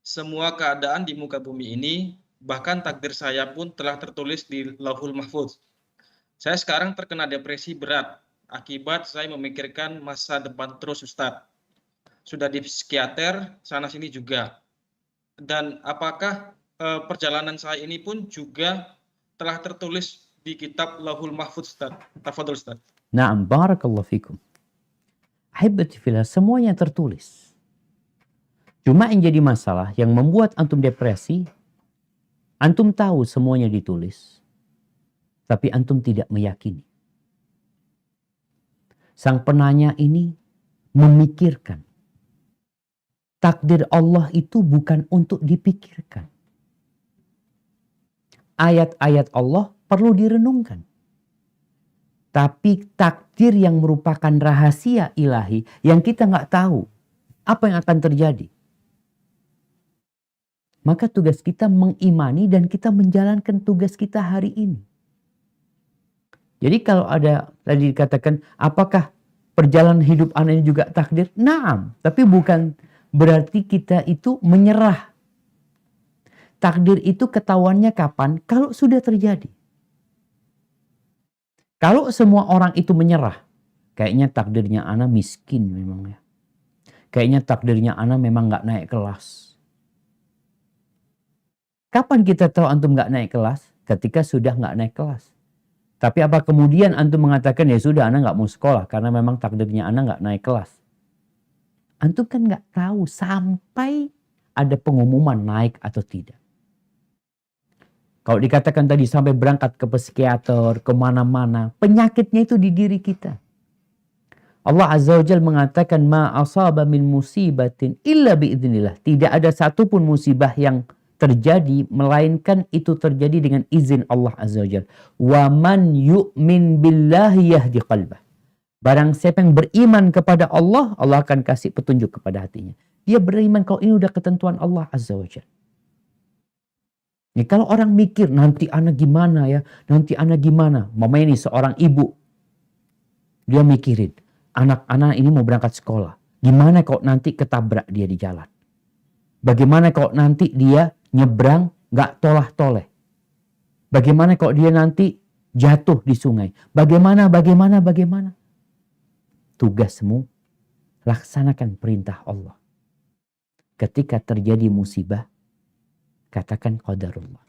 Semua keadaan di muka bumi ini, bahkan takdir saya pun telah tertulis di Lauhul Mahfuz. Saya sekarang terkena depresi berat akibat saya memikirkan masa depan terus Ustaz. Sudah di psikiater sana sini juga. Dan apakah perjalanan saya ini pun juga telah tertulis di kitab Lauhul Mahfuz Ustaz? Tafadhol Ustaz. Na'am, barakallahu fikum. Ahibati fillah, semuanya tertulis. Cuma yang jadi masalah, yang membuat antum depresi, antum tahu semuanya ditulis, tapi antum tidak meyakini. Sang penanya ini memikirkan. Takdir Allah itu bukan untuk dipikirkan. Ayat-ayat Allah perlu direnungkan. Tapi takdir yang merupakan rahasia ilahi yang kita nggak tahu apa yang akan terjadi. Maka tugas kita mengimani dan kita menjalankan tugas kita hari ini. Jadi kalau ada tadi dikatakan apakah perjalanan hidup ana ini juga takdir? Naam, tapi bukan berarti kita itu menyerah. Takdir itu ketahuannya kapan? Kalau sudah terjadi. Kalau semua orang itu menyerah, kayaknya takdirnya ana miskin memang ya. Kayaknya takdirnya ana memang nggak naik kelas. Kapan kita tahu antum nggak naik kelas? Ketika sudah nggak naik kelas. Tapi apa kemudian antum mengatakan ya sudah ana nggak mau sekolah karena memang takdirnya ana nggak naik kelas? Antum kan nggak tahu sampai ada pengumuman naik atau tidak. Kalau dikatakan tadi sampai berangkat ke psikiater, kemana-mana, penyakitnya itu di diri kita. Allah Azza wa Jalla mengatakan ma asaba min musibatin illa biidznillah. Tidak ada satupun musibah yang terjadi melainkan itu terjadi dengan izin Allah Azza wa Jalla. Wa man yu'min billahi yahdi qalbah. Barang siapa yang beriman kepada Allah, Allah akan kasih petunjuk kepada hatinya. Dia beriman kalau ini udah ketentuan Allah Azza wa Jalla. Nih, kalau orang mikir nanti anak gimana ya, nanti anak gimana. Mama ini seorang ibu, dia mikirin anak-anak ini mau berangkat sekolah. Gimana kalau nanti ketabrak dia di jalan? Bagaimana kalau nanti dia nyebrang gak tolah-toleh? Bagaimana kalau dia nanti jatuh di sungai? Bagaimana? Tugasmu laksanakan perintah Allah. Ketika terjadi musibah, katakan qadarullah.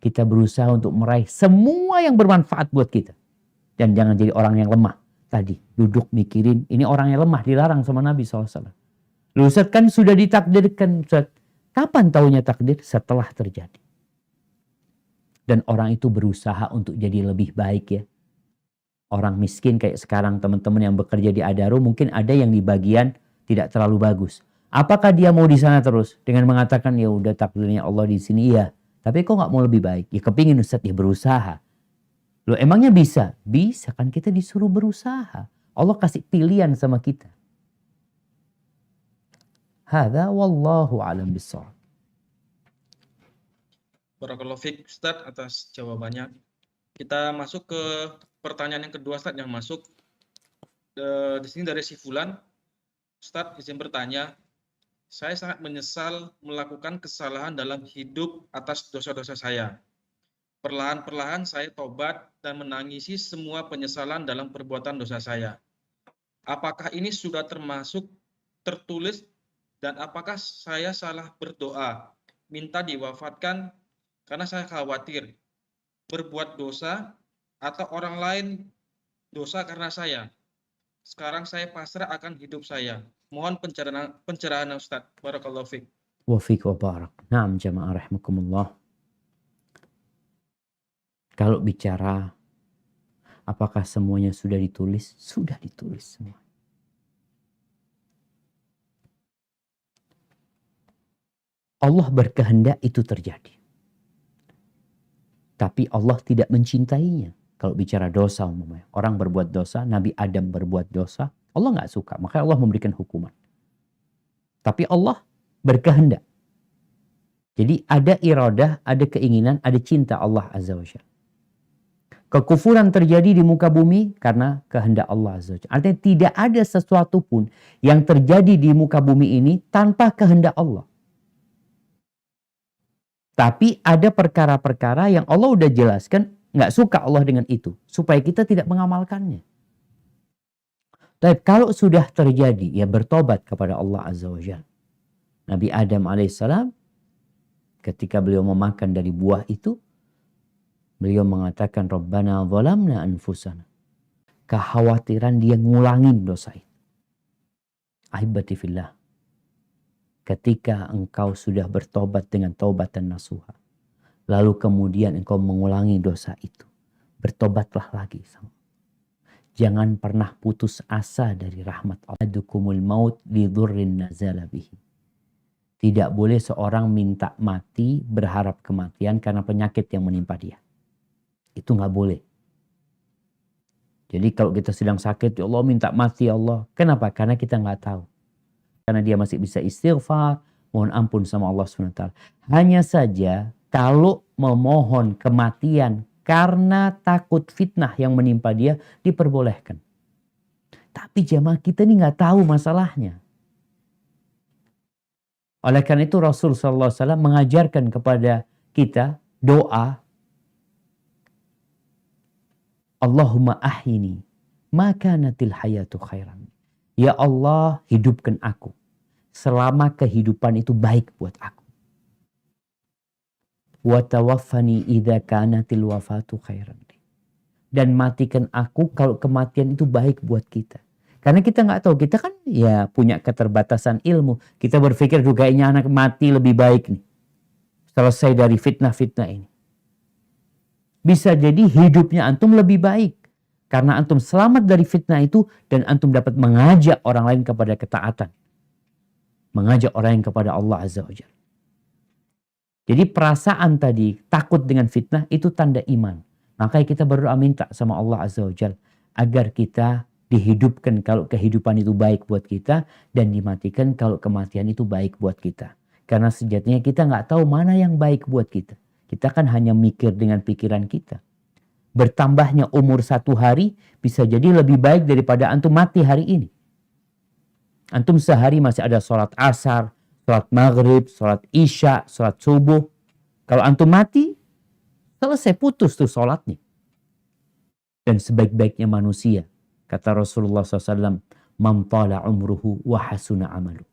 Kita berusaha untuk meraih semua yang bermanfaat buat kita. Dan jangan jadi orang yang lemah. Tadi duduk mikirin, ini orang yang lemah, dilarang sama Nabi SAW. Lu Ustaz kan sudah ditakdirkan. Ustaz. Kapan taunya takdir? Setelah terjadi. Dan orang itu berusaha untuk jadi lebih baik ya. Orang miskin kayak sekarang teman-teman yang bekerja di Adaro, mungkin ada yang di bagian tidak terlalu bagus. Apakah dia mau di sana terus dengan mengatakan ya udah takdirnya Allah di sini? Iya. Tapi kok nggak mau lebih baik? Ya kepingin Ustaz ya berusaha. Loh emangnya bisa? Bisa kan kita disuruh berusaha. Allah kasih pilihan sama kita. Hadza wallahu alam bissawab. Barakallahu fiik Ustaz atas jawabannya. Kita masuk ke pertanyaan yang kedua Ustaz yang masuk. Di sini dari si Fulan. Ustaz izin bertanya. Saya sangat menyesal melakukan kesalahan dalam hidup atas dosa-dosa saya. Perlahan-perlahan saya tobat dan menangisi semua penyesalan dalam perbuatan dosa saya. Apakah ini sudah termasuk tertulis dan apakah saya salah berdoa, minta diwafatkan karena saya khawatir berbuat dosa atau orang lain dosa karena saya. Sekarang saya pasrah akan hidup saya. Mohon pencerahan Ustaz. Barakallahu fiik. Wa fiik wa barak. Naam jamaah rahimakumullah. Kalau bicara apakah semuanya sudah ditulis? Sudah ditulis semua. Allah berkehendak itu terjadi. Tapi Allah tidak mencintainya. Kalau bicara dosa umumnya. Orang berbuat dosa, Nabi Adam berbuat dosa. Allah nggak suka, makanya Allah memberikan hukuman. Tapi Allah berkehendak. Jadi ada iradah, ada keinginan, ada cinta Allah Azza wa Jalla. Kekufuran terjadi di muka bumi karena kehendak Allah Azza wa Jalla. Artinya tidak ada sesuatu pun yang terjadi di muka bumi ini tanpa kehendak Allah. Tapi ada perkara-perkara yang Allah udah jelaskan, nggak suka Allah dengan itu. Supaya kita tidak mengamalkannya. Tapi kalau sudah terjadi, ya bertobat kepada Allah Azza wa Jalla. Nabi Adam alaihissalam, ketika beliau memakan dari buah itu, beliau mengatakan, Rabbana zalamna anfusana. Kekhawatiran dia ngulangin dosa itu. Ahibati fillah. Ketika engkau sudah bertobat dengan taubatan nasuha, lalu kemudian engkau mengulangi dosa itu, bertobatlah lagi sama. Jangan pernah putus asa dari rahmat Allah. Adukumul maut lidurrin nazala bihi. Tidak boleh seorang minta mati, berharap kematian karena penyakit yang menimpa dia. Itu nggak boleh. Jadi kalau kita sedang sakit, ya Allah minta mati ya Allah. Kenapa? Karena kita nggak tahu. Karena dia masih bisa istighfar, mohon ampun sama Allah SWT. Hanya saja kalau memohon kematian karena takut fitnah yang menimpa dia, diperbolehkan. Tapi jamaah kita ini nggak tahu masalahnya. Oleh karena itu Rasul SAW mengajarkan kepada kita doa, Allahumma ahyini ma kanatil hayatu khairan. Ya Allah, hidupkan aku selama kehidupan itu baik buat aku. Wa tawaffani idza kanatil wafatu khairan. Dan matikan aku kalau kematian itu baik buat kita. Karena kita nggak tahu, kita kan ya punya keterbatasan ilmu. Kita berpikir juga ini anak mati lebih baik nih. Selesai dari fitnah-fitnah ini. Bisa jadi hidupnya antum lebih baik. Karena antum selamat dari fitnah itu dan antum dapat mengajak orang lain kepada ketaatan. Mengajak orang lain kepada Allah Azza wa Jalla. Jadi perasaan tadi takut dengan fitnah itu tanda iman. Makanya kita berdoa minta sama Allah Azza wa Jalla agar kita dihidupkan kalau kehidupan itu baik buat kita dan dimatikan kalau kematian itu baik buat kita. Karena sejatinya kita nggak tahu mana yang baik buat kita. Kita kan hanya mikir dengan pikiran kita. Bertambahnya umur 1 hari bisa jadi lebih baik daripada antum mati hari ini. Antum sehari masih ada sholat asar, sholat maghrib, sholat isya, sholat subuh. Kalau antum mati, selesai putus tuh sholatnya. Dan sebaik-baiknya manusia, kata Rasulullah SAW, man tala umruhu wa hasuna amalu.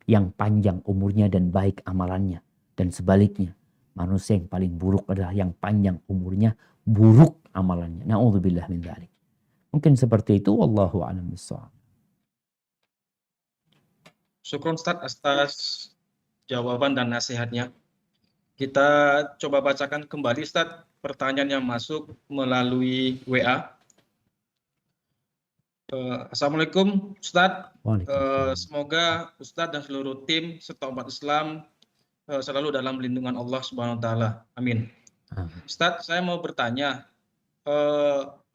Yang panjang umurnya dan baik amalannya. Dan sebaliknya, manusia yang paling buruk adalah yang panjang umurnya, buruk amalannya. Na'udzubillah min dzalik. Mungkin seperti itu, wallahu a'lam bishawab. Syukron Ustaz atas jawaban dan nasihatnya. Kita coba bacakan kembali Ustaz pertanyaan yang masuk melalui WA. Assalamualaikum Ustaz. Semoga Ustaz dan seluruh tim serta umat Islam selalu dalam lindungan Allah Subhanahu wa taala. Amin. Ustaz, saya mau bertanya,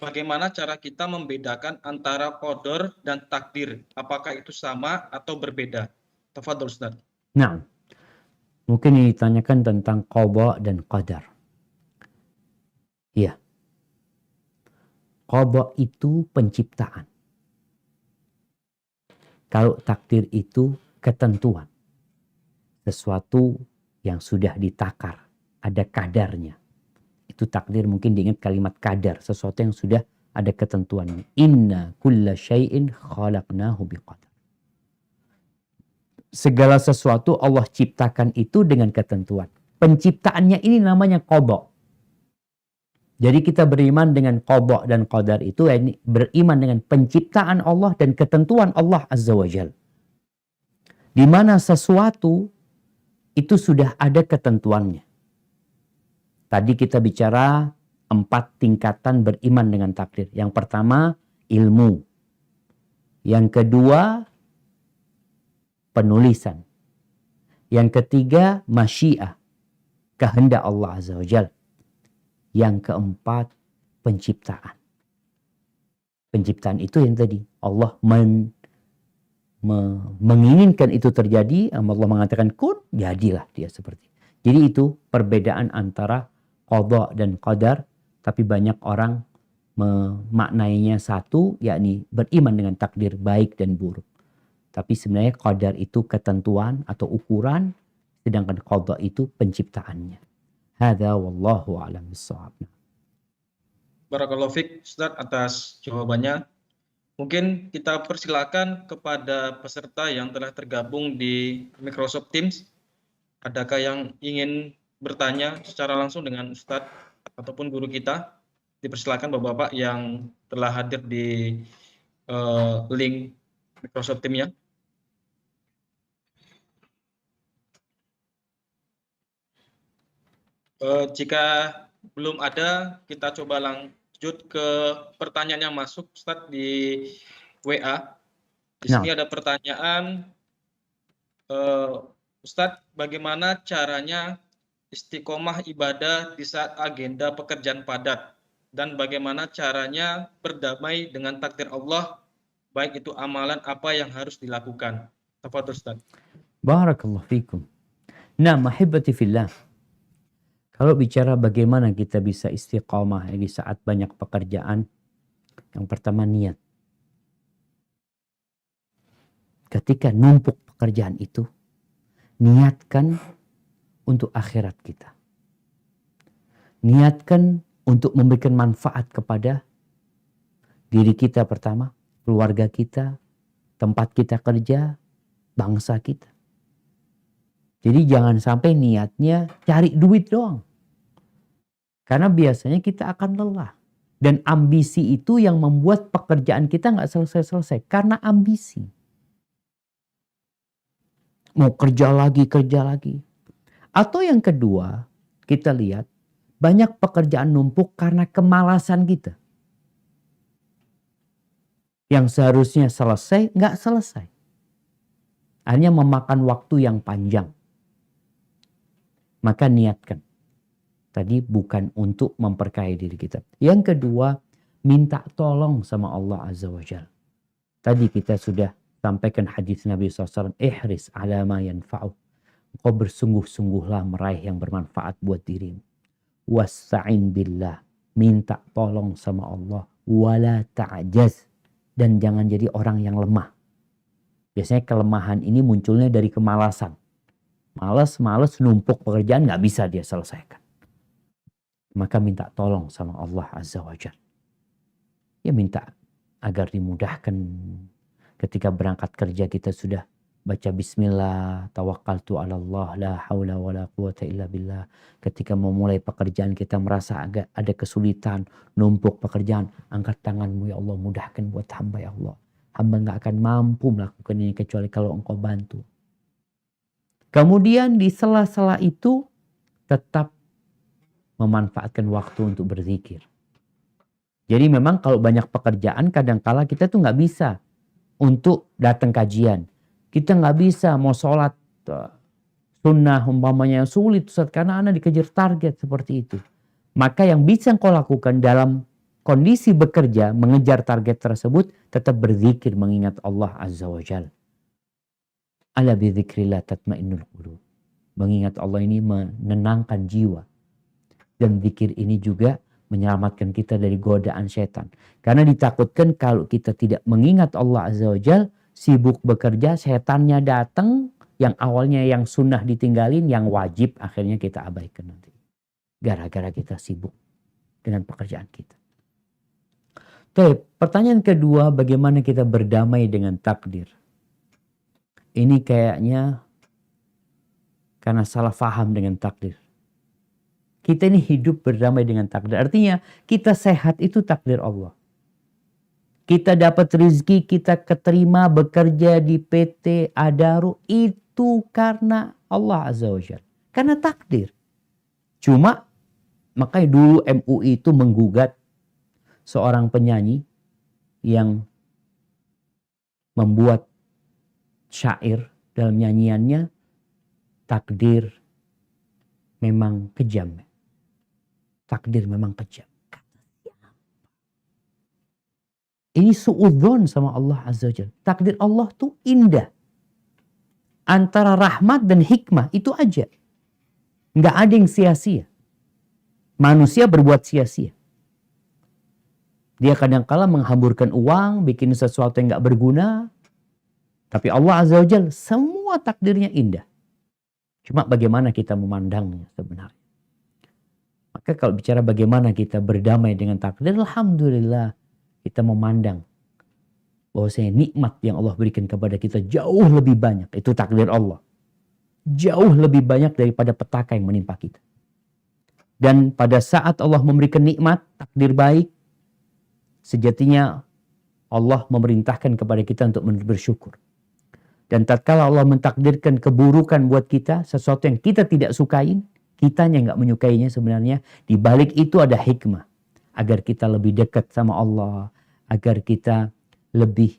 bagaimana cara kita membedakan antara qadar dan takdir? Apakah itu sama atau berbeda? Tafadhol Ustaz. Nah, mungkin ini ditanyakan tentang qada dan qadar. Iya. Qada itu penciptaan. Kalau takdir itu ketentuan. Sesuatu yang sudah ditakar. Ada kadarnya. Itu takdir, mungkin diingat kalimat kadar. Sesuatu yang sudah ada ketentuan. Inna kulla syai'in khalaqnahu biqadar. Segala sesuatu Allah ciptakan itu dengan ketentuan. Penciptaannya ini namanya qada. Jadi kita beriman dengan qada dan qadar itu, yakni beriman dengan penciptaan Allah dan ketentuan Allah Azza wa Jalla. Di mana sesuatu itu sudah ada ketentuannya. Tadi kita bicara 4 tingkatan beriman dengan takdir. Yang pertama, ilmu. Yang kedua, penulisan. Yang ketiga, masyiah. Kehendak Allah Azza wa Jalla. Yang keempat, penciptaan. Penciptaan itu yang tadi. Allah menginginkan itu terjadi. Allah mengatakan kun, jadilah dia seperti. Jadi itu perbedaan antara qada dan qadar. Tapi banyak orang memaknainya satu, yakni beriman dengan takdir baik dan buruk. Tapi sebenarnya qadar itu ketentuan atau ukuran. Sedangkan qada itu penciptaannya. Hadza wallahu a'lam bishawab. Barakallahu fiik Ustaz atas jawabannya. Mungkin kita persilakan kepada peserta yang telah tergabung di Microsoft Teams. Adakah yang ingin bertanya secara langsung dengan Ustaz ataupun guru kita? Dipersilakan Bapak-bapak yang telah hadir di link Microsoft Teams-nya. Jika belum ada, kita coba lanjut ke pertanyaan yang masuk Ustaz di WA. Di sini ada pertanyaan, Ustaz, bagaimana caranya istiqomah ibadah di saat agenda pekerjaan padat? Dan bagaimana caranya berdamai dengan takdir Allah, baik itu amalan apa yang harus dilakukan? Tafadhol Ustaz. Barakallahu fikum. Nah, mahibati fillah. Kalau bicara bagaimana kita bisa istiqomah di saat banyak pekerjaan, yang pertama niat. Ketika numpuk pekerjaan itu, niatkan untuk akhirat kita. Niatkan untuk memberikan manfaat kepada diri kita pertama, keluarga kita, tempat kita kerja, bangsa kita. Jadi jangan sampai niatnya cari duit doang. Karena biasanya kita akan lelah. Dan ambisi itu yang membuat pekerjaan kita nggak selesai-selesai. Karena ambisi. Mau kerja lagi. Atau yang kedua, kita lihat banyak pekerjaan numpuk karena kemalasan kita. Yang seharusnya selesai, nggak selesai. Hanya memakan waktu yang panjang. Maka niatkan. Tadi bukan untuk memperkaya diri kita. Yang kedua, minta tolong sama Allah Azza wa Jalla. Tadi kita sudah sampaikan hadis Nabi SAW. Ihris ala ma yanfa'u. Engkau bersungguh-sungguhlah meraih yang bermanfaat buat dirimu. Wasta'in billah. Minta tolong sama Allah. Wala ta'jaz. Dan jangan jadi orang yang lemah. Biasanya kelemahan ini munculnya dari kemalasan. Males numpuk pekerjaan gak bisa dia selesaikan. Maka minta tolong sama Allah Azza wa Jalla. Ya minta agar dimudahkan. Ketika berangkat kerja kita sudah baca bismillah, tawakkaltu ala Allah, la haula wa la quwata illa billah. Ketika memulai pekerjaan kita merasa agak ada kesulitan, numpuk pekerjaan, angkat tanganmu ya Allah, mudahkan buat hamba ya Allah. Hamba gak akan mampu melakukan ini kecuali kalau engkau bantu. Kemudian di sela-sela itu tetap memanfaatkan waktu untuk berzikir. Jadi memang kalau banyak pekerjaan kadangkala kita tuh nggak bisa untuk datang kajian. Kita nggak bisa mau sholat sunnah umpamanya sulit Ustaz, karena anak dikejar target seperti itu. Maka yang bisa engkau lakukan dalam kondisi bekerja mengejar target tersebut tetap berzikir mengingat Allah Azza wa Jalla. Ala bi dzikrillah tatmainnul qulub. Mengingat Allah ini menenangkan jiwa. Dan zikir ini juga menyelamatkan kita dari godaan setan. Karena ditakutkan kalau kita tidak mengingat Allah Azza wa Jal, sibuk bekerja, setannya datang, yang awalnya yang sunnah ditinggalin, yang wajib akhirnya kita abaikan nanti. Gara-gara kita sibuk dengan pekerjaan kita. Oke, pertanyaan kedua, bagaimana kita berdamai dengan takdir? Ini kayaknya karena salah faham dengan takdir. Kita ini hidup berdamai dengan takdir. Artinya kita sehat itu takdir Allah. Kita dapat rezeki, kita keterima bekerja di PT Adaru itu karena Allah Azza wa Jalla. Karena takdir. Cuma makanya dulu MUI itu menggugat seorang penyanyi yang membuat syair dalam nyanyiannya, takdir memang kejam. Takdir memang kejam. Ini suudzon sama Allah Azza wa Jalla. Takdir Allah tuh indah. Antara rahmat dan hikmah itu aja. Nggak ada yang sia-sia. Manusia berbuat sia-sia. Dia kadang-kala menghamburkan uang, bikin sesuatu yang nggak berguna. Tapi Allah Azza wa Jalla semua takdirnya indah. Cuma bagaimana kita memandangnya sebenarnya. Maka kalau bicara bagaimana kita berdamai dengan takdir, alhamdulillah kita memandang bahwasanya nikmat yang Allah berikan kepada kita jauh lebih banyak. Itu takdir Allah. Jauh lebih banyak daripada petaka yang menimpa kita. Dan pada saat Allah memberikan nikmat, takdir baik, sejatinya Allah memerintahkan kepada kita untuk bersyukur. Dan tatkala Allah mentakdirkan keburukan buat kita, sesuatu yang kita tidak sukain, kitanya nggak menyukainya sebenarnya, di balik itu ada hikmah. Agar kita lebih dekat sama Allah, agar kita lebih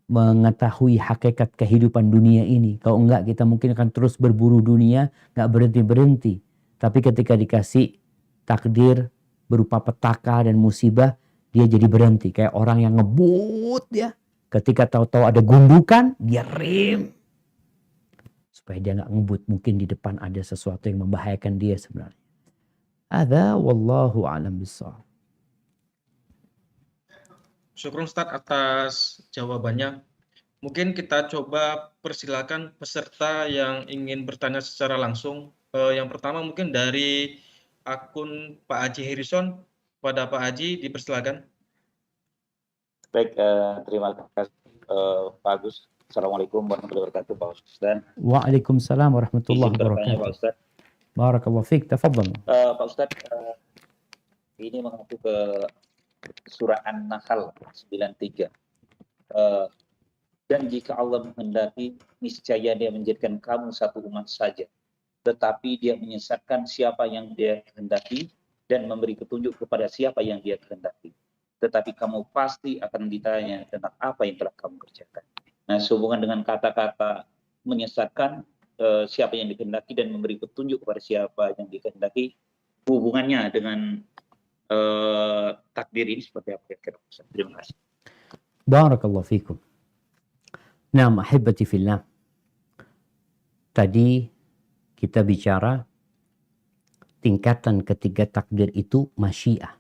mengetahui hakikat kehidupan dunia ini. Kalau enggak, kita mungkin akan terus berburu dunia, nggak berhenti-berhenti. Tapi ketika dikasih takdir berupa petaka dan musibah, dia jadi berhenti. Kayak orang yang ngebut ya. Ketika tahu-tahu ada gundukan, dia rem. supaya dia nggak ngebut. Mungkin di depan ada sesuatu yang membahayakan dia sebenarnya. Ada wallahu a'lam bishawab. Syukur Ustadz atas jawabannya. Mungkin kita coba persilakan peserta yang ingin bertanya secara langsung. Yang pertama mungkin dari akun Pak Haji Harrison. Pada Pak Haji, dipersilakan. Baik, terima kasih Pak Agus. Assalamualaikum warahmatullahi wabarakatuh Pak Ustaz. Waalaikumsalam warahmatullahi Izin bertanya Pak wabarakatuh. Ustaz. Barakallahu fiik, tafadhal. Pak Ustaz, ini mengacu ke surah An-Nahl 93. Dan jika Allah menghendaki, niscaya dia menjadikan kamu satu umat saja. Tetapi dia menyesatkan siapa yang dia kehendaki dan memberi petunjuk kepada siapa yang dia kehendaki. Tetapi kamu pasti akan ditanya tentang apa yang telah kamu kerjakan. Nah, sehubungan dengan kata-kata menyesatkan siapa yang dikehendaki dan memberi petunjuk kepada siapa yang dikehendaki, hubungannya dengan takdir ini seperti apa? Terima kasih. Barakallahu fikum. Nah, ahibati fillah. Tadi kita bicara tingkatan ketiga takdir itu masyiah.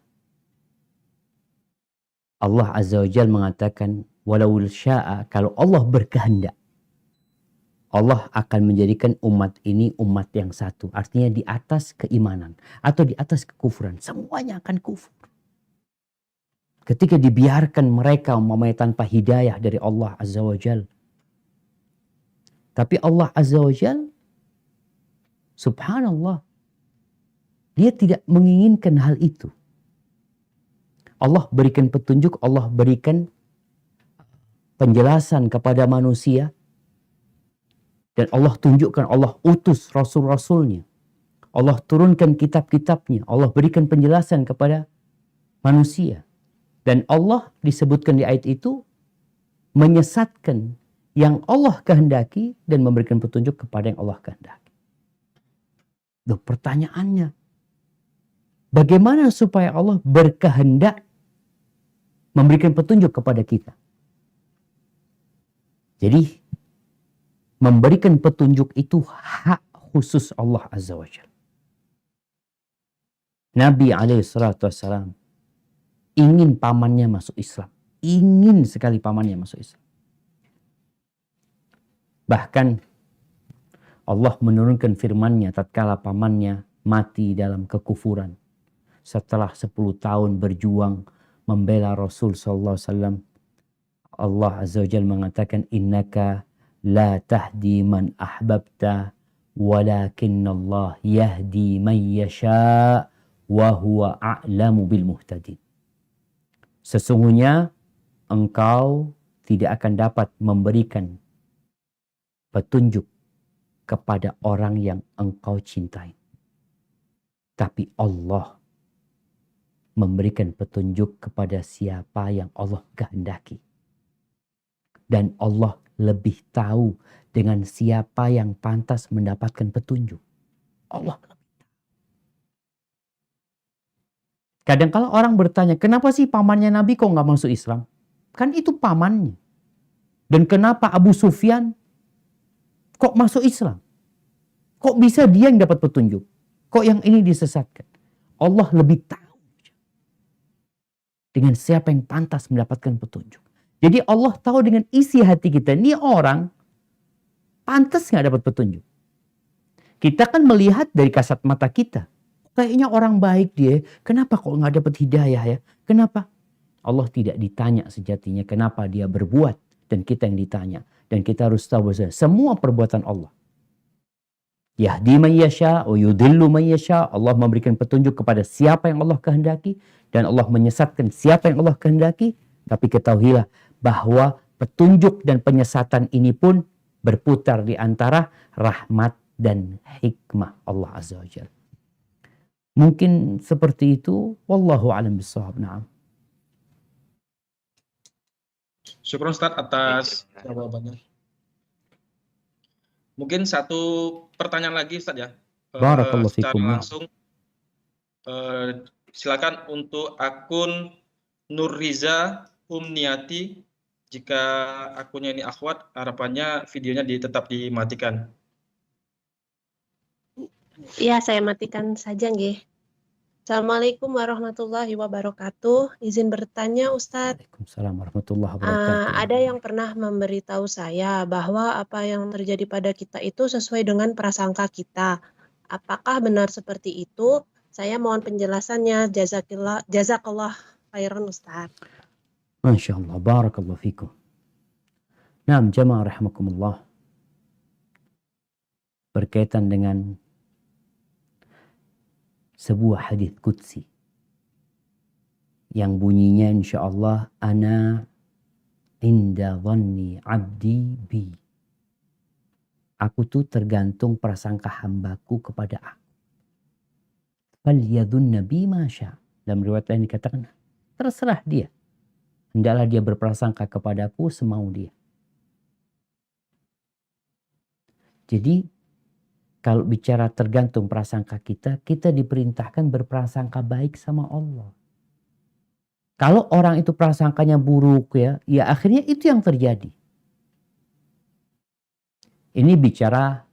Allah Azza wa Jalla mengatakan, walau sya'a, kalau Allah berkehendak, Allah akan menjadikan umat ini umat yang satu. Artinya di atas keimanan atau di atas kekufuran. Semuanya akan kufur. Ketika dibiarkan mereka umpamanya tanpa hidayah dari Allah Azza wa Jalla. Tapi Allah Azza wa Jalla, subhanallah, dia tidak menginginkan hal itu. Allah berikan petunjuk, Allah berikan penjelasan kepada manusia. Dan Allah tunjukkan, Allah utus rasul-rasulnya. Allah turunkan kitab-kitabnya. Allah berikan penjelasan kepada manusia. Dan Allah disebutkan di ayat itu menyesatkan yang Allah kehendaki dan memberikan petunjuk kepada yang Allah kehendaki. Loh, pertanyaannya, bagaimana supaya Allah berkehendak memberikan petunjuk kepada kita? Jadi, memberikan petunjuk itu hak khusus Allah Azza wa Jalla. Nabi SAW ingin pamannya masuk Islam. Ingin sekali pamannya masuk Islam. Bahkan Allah menurunkan firman-Nya tatkala pamannya mati dalam kekufuran. Setelah 10 tahun berjuang membela Rasul sallallahu alaihi wasallam, Allah Azza wa Jalla mengatakan, innaka la tahdi man ahbabta walakinna Allah yahdi man yasha wa huwa a'lamu bil muhtadin. Sesungguhnya engkau tidak akan dapat memberikan petunjuk kepada orang yang engkau cintai. Tapi Allah memberikan petunjuk kepada siapa yang Allah kehendaki. Dan Allah lebih tahu dengan siapa yang pantas mendapatkan petunjuk. Allah lebih tahu. Kadang-kala orang bertanya, kenapa sih pamannya Nabi kok nggak masuk Islam? Kan itu pamannya. Dan kenapa Abu Sufyan kok masuk Islam? Kok bisa dia yang dapat petunjuk? Kok yang ini disesatkan? Allah lebih tahu dengan siapa yang pantas mendapatkan petunjuk. Jadi Allah tahu dengan isi hati kita. Ini orang pantas nggak dapat petunjuk. Kita kan melihat dari kasat mata kita. Kayaknya orang baik dia. Kenapa kok nggak dapat hidayah ya? Kenapa? Allah tidak ditanya sejatinya kenapa dia berbuat. Dan kita yang ditanya. Dan kita harus tahu bahwa semua perbuatan Allah. Yahdi man yasha wa yudhillu man yasha. Allah memberikan petunjuk kepada siapa yang Allah kehendaki. Dan Allah menyesatkan siapa yang Allah kehendaki. Tapi ketahuilah bahwa petunjuk dan penyesatan ini pun berputar di antara rahmat dan hikmah Allah Azza wa Jalla. Mungkin seperti itu. Wallahu a'lam bishawab. Na'am. Syukur Ustaz atas jawabannya. Mungkin satu pertanyaan lagi Ustaz ya. Barakallahu Secara fikum. langsung silakan untuk akun Nurriza Umniati. Jika akunnya ini akhwat, harapannya videonya tetap dimatikan. Iya, saya matikan saja nggih. Assalamualaikum warahmatullahi wabarakatuh. Izin bertanya Ustadz, Waalaikumsalam warahmatullahi wabarakatuh. ada yang pernah memberitahu saya bahwa apa yang terjadi pada kita itu sesuai dengan prasangka kita. Apakah benar seperti itu? Saya mohon penjelasannya. Jazakallah khairan Ustadz. Masya Allah, barakallahu fikum. Naam jamaah rahimakumullah. Berkaitan dengan sebuah hadis qudsi yang bunyinya insyaallah ana inda dhanni abdi bi. Aku tuh tergantung prasangka hambaku kepada aku. Falyadhunna bi ma syaa. Dalam riwayat lain dikatakan terserah dia. Hendaklah dia berprasangka kepadaku semau dia. Jadi kalau bicara tergantung prasangka kita, kita diperintahkan berprasangka baik sama Allah. Kalau orang itu prasangkanya buruk ya akhirnya itu yang terjadi. Ini bicara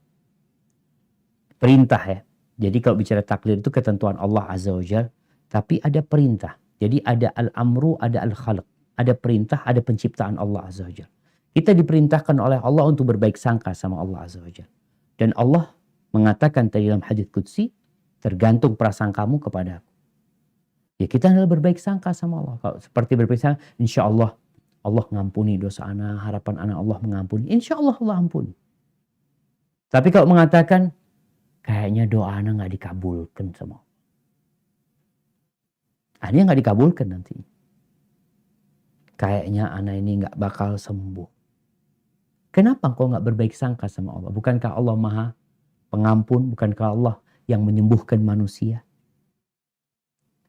perintah ya. Jadi kalau bicara takdir itu ketentuan Allah Azza wa Jalla, tapi ada perintah. Jadi ada al-amru, ada al-khalq. Ada perintah, ada penciptaan Allah Azza wa Jalla. Kita diperintahkan oleh Allah untuk berbaik sangka sama Allah Azza wa Jalla. Dan Allah mengatakan tadi dalam hadits qudsi, tergantung prasangkamu kepada aku. Ya kita adalah berbaik sangka sama Allah. Kalau seperti berbaik sangka, insya Allah Allah mengampuni dosa anak, harapan anak Allah mengampuni. Insya Allah Allah ampuni. Tapi kalau mengatakan, kayaknya doa anak nggak dikabulkan sama Allah. Akhirnya nggak dikabulkan nanti. Kayaknya anak ini nggak bakal sembuh. Kenapa engkau nggak berbaik sangka sama Allah? Bukankah Allah Maha Pengampun? Bukankah Allah yang menyembuhkan manusia?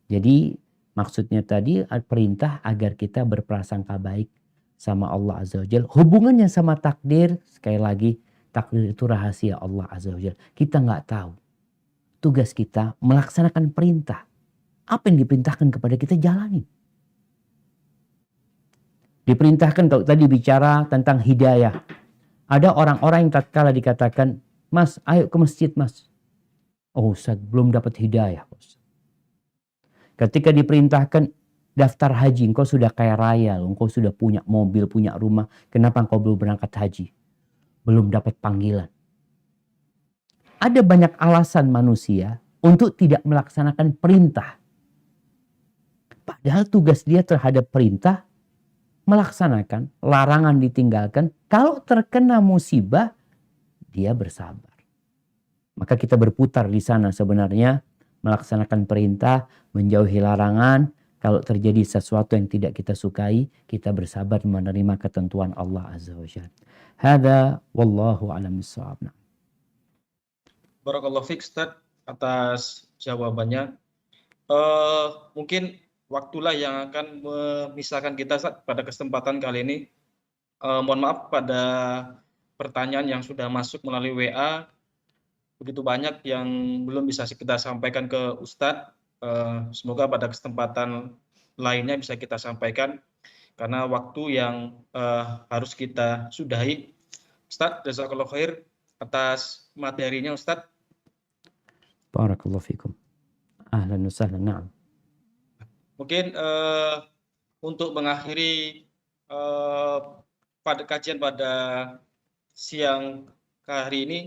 Jadi maksudnya tadi perintah agar kita berprasangka baik sama Allah Azza wa Jalla. Hubungannya sama takdir, sekali lagi takdir itu rahasia Allah Azza wa Jalla. Kita nggak tahu. Tugas kita melaksanakan perintah. Apa yang diperintahkan kepada kita jalani. Diperintahkan kalau tadi bicara tentang hidayah. Ada orang-orang yang tatkala dikatakan, Mas, ayo ke masjid, Mas. Oh, Ustaz, belum dapat hidayah. Ustaz. Ketika diperintahkan daftar haji, engkau sudah kaya raya, engkau sudah punya mobil, punya rumah. Kenapa engkau belum berangkat haji? Belum dapat panggilan. Ada banyak alasan manusia untuk tidak melaksanakan perintah. Padahal tugas dia terhadap perintah, melaksanakan, larangan ditinggalkan. Kalau terkena musibah, dia bersabar. Maka kita berputar di sana sebenarnya, melaksanakan perintah, menjauhi larangan. Kalau terjadi sesuatu yang tidak kita sukai, kita bersabar menerima ketentuan Allah Azza wa Jalla. Hada wallahu a'lam bissawab. Barakallahu fiik Ustaz atas jawabannya. Mungkin waktulah yang akan memisahkan kita Ustaz pada kesempatan kali ini. Mohon maaf pada pertanyaan yang sudah masuk melalui WA. Begitu banyak yang belum bisa kita sampaikan ke Ustadz. Semoga pada kesempatan lainnya bisa kita sampaikan. Karena waktu yang harus kita sudahi. Ustadz, jazakallahu khair atas materinya Ustadz. Barakallahu fikum. Ahlan wa sahlan, na'am. Mungkin untuk mengakhiri pada kajian pada siang hari ini,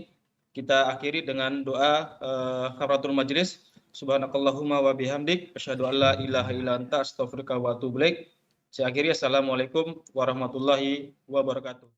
kita akhiri dengan doa kafaratul majlis. Subhanakallahumma wa bihamdik asyhadu an la ilaha illa anta astaghfiruka wa atubu ilaik. Saya akhiri, assalamualaikum warahmatullahi wabarakatuh.